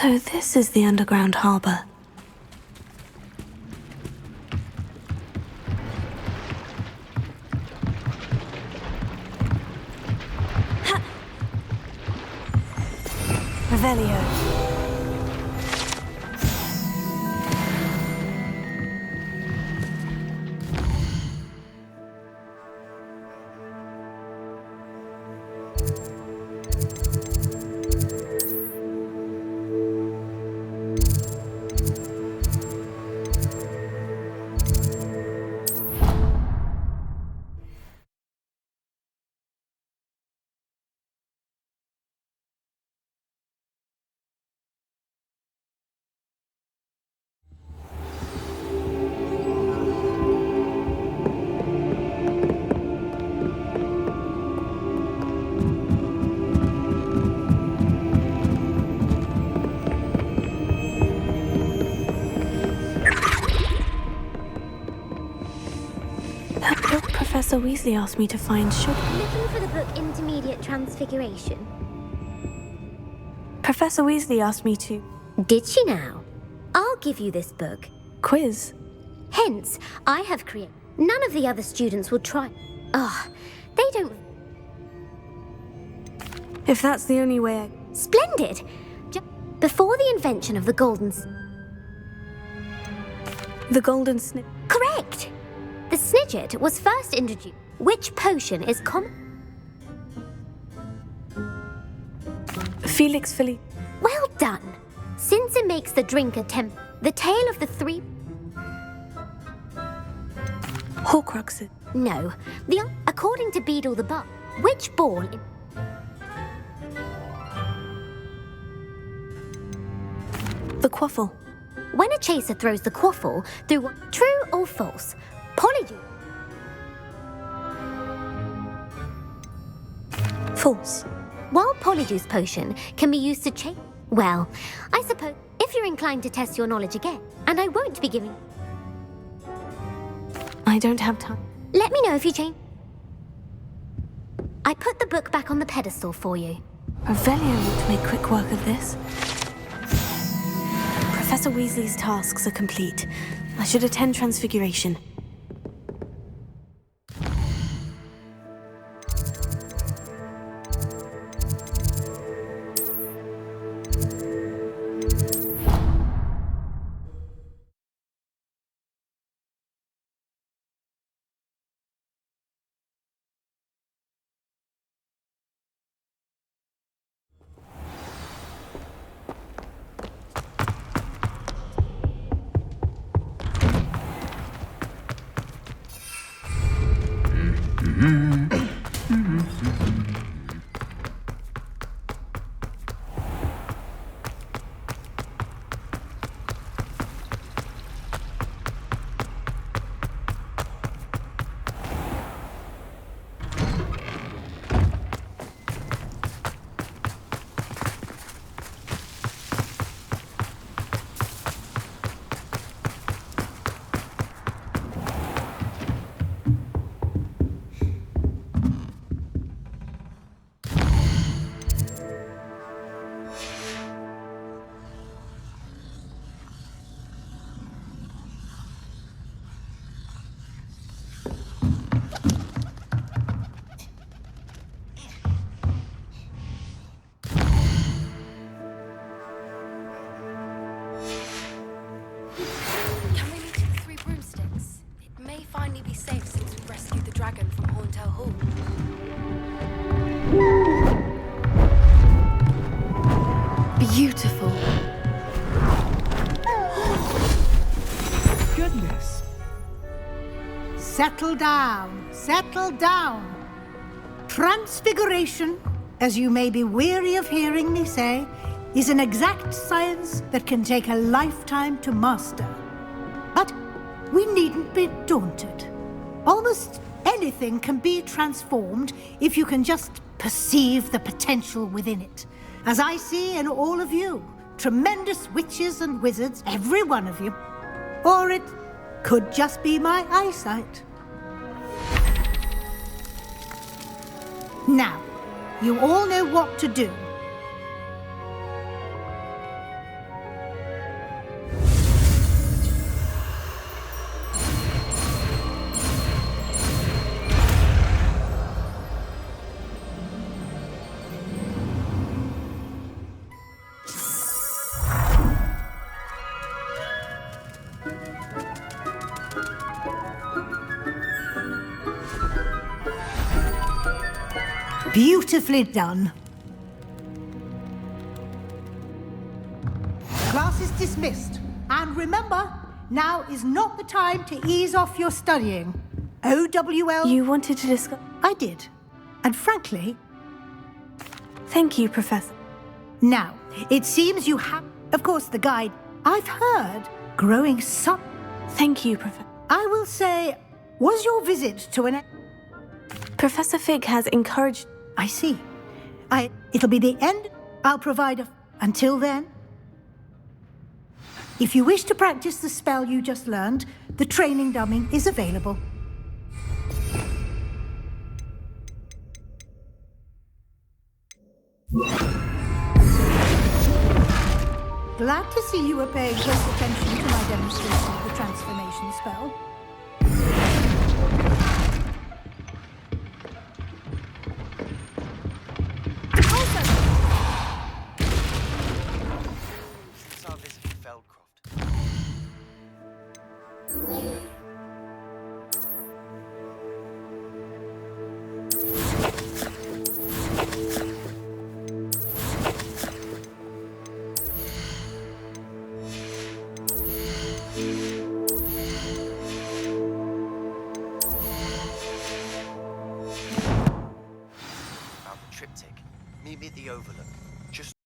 So this is the underground harbour. Revelio. Professor Weasley asked me to find sugar. Looking for the book Intermediate Transfiguration? Professor Weasley asked me to... Did she now? I'll give you this book. Quiz. Hence, I have created... None of the other students will try... they don't... If that's the only way I... Splendid! Before the invention of the golden... The golden snip... Correct! The Snidget was first introduced. Which potion is common? Felix Philippe. Well done! Since it makes the drinker the tale of the three... Horcruxes. No. According to Beedle the Bard, which ball... The quaffle. When a chaser throws the quaffle through true or false, Polyjuice. False. While Polyjuice potion can be used to chase, well, I suppose if you're inclined to test your knowledge again, and I won't be giving. I don't have time. Let me know if you change. I put the book back on the pedestal for you. Revelio ought to make quick work of this. Professor Weasley's tasks are complete. I should attend Transfiguration. Beautiful. Goodness. Settle down. Settle down. Transfiguration, as you may be weary of hearing me say, is an exact science that can take a lifetime to master. But we needn't be daunted. Almost anything can be transformed if you can just perceive the potential within it. As I see in all of you, tremendous witches and wizards, every one of you. Or it could just be my eyesight. Now, you all know what to do. Beautifully done. Class is dismissed. And remember, now is not the time to ease off your studying. OWL... You wanted to discuss... I did. And frankly... Thank you, Professor. Now, it seems you have... Of course, the guide... I've heard growing some... Thank you, Professor. I will say, was your visit to an... Professor Fig has encouraged... I see. It'll be the end. I'll provide a... Until then... If you wish to practice the spell you just learned, the training dummy is available. Glad to see you were paying close attention to my demonstration of the transformation spell. Triptych. Meet me at the Overlook. Just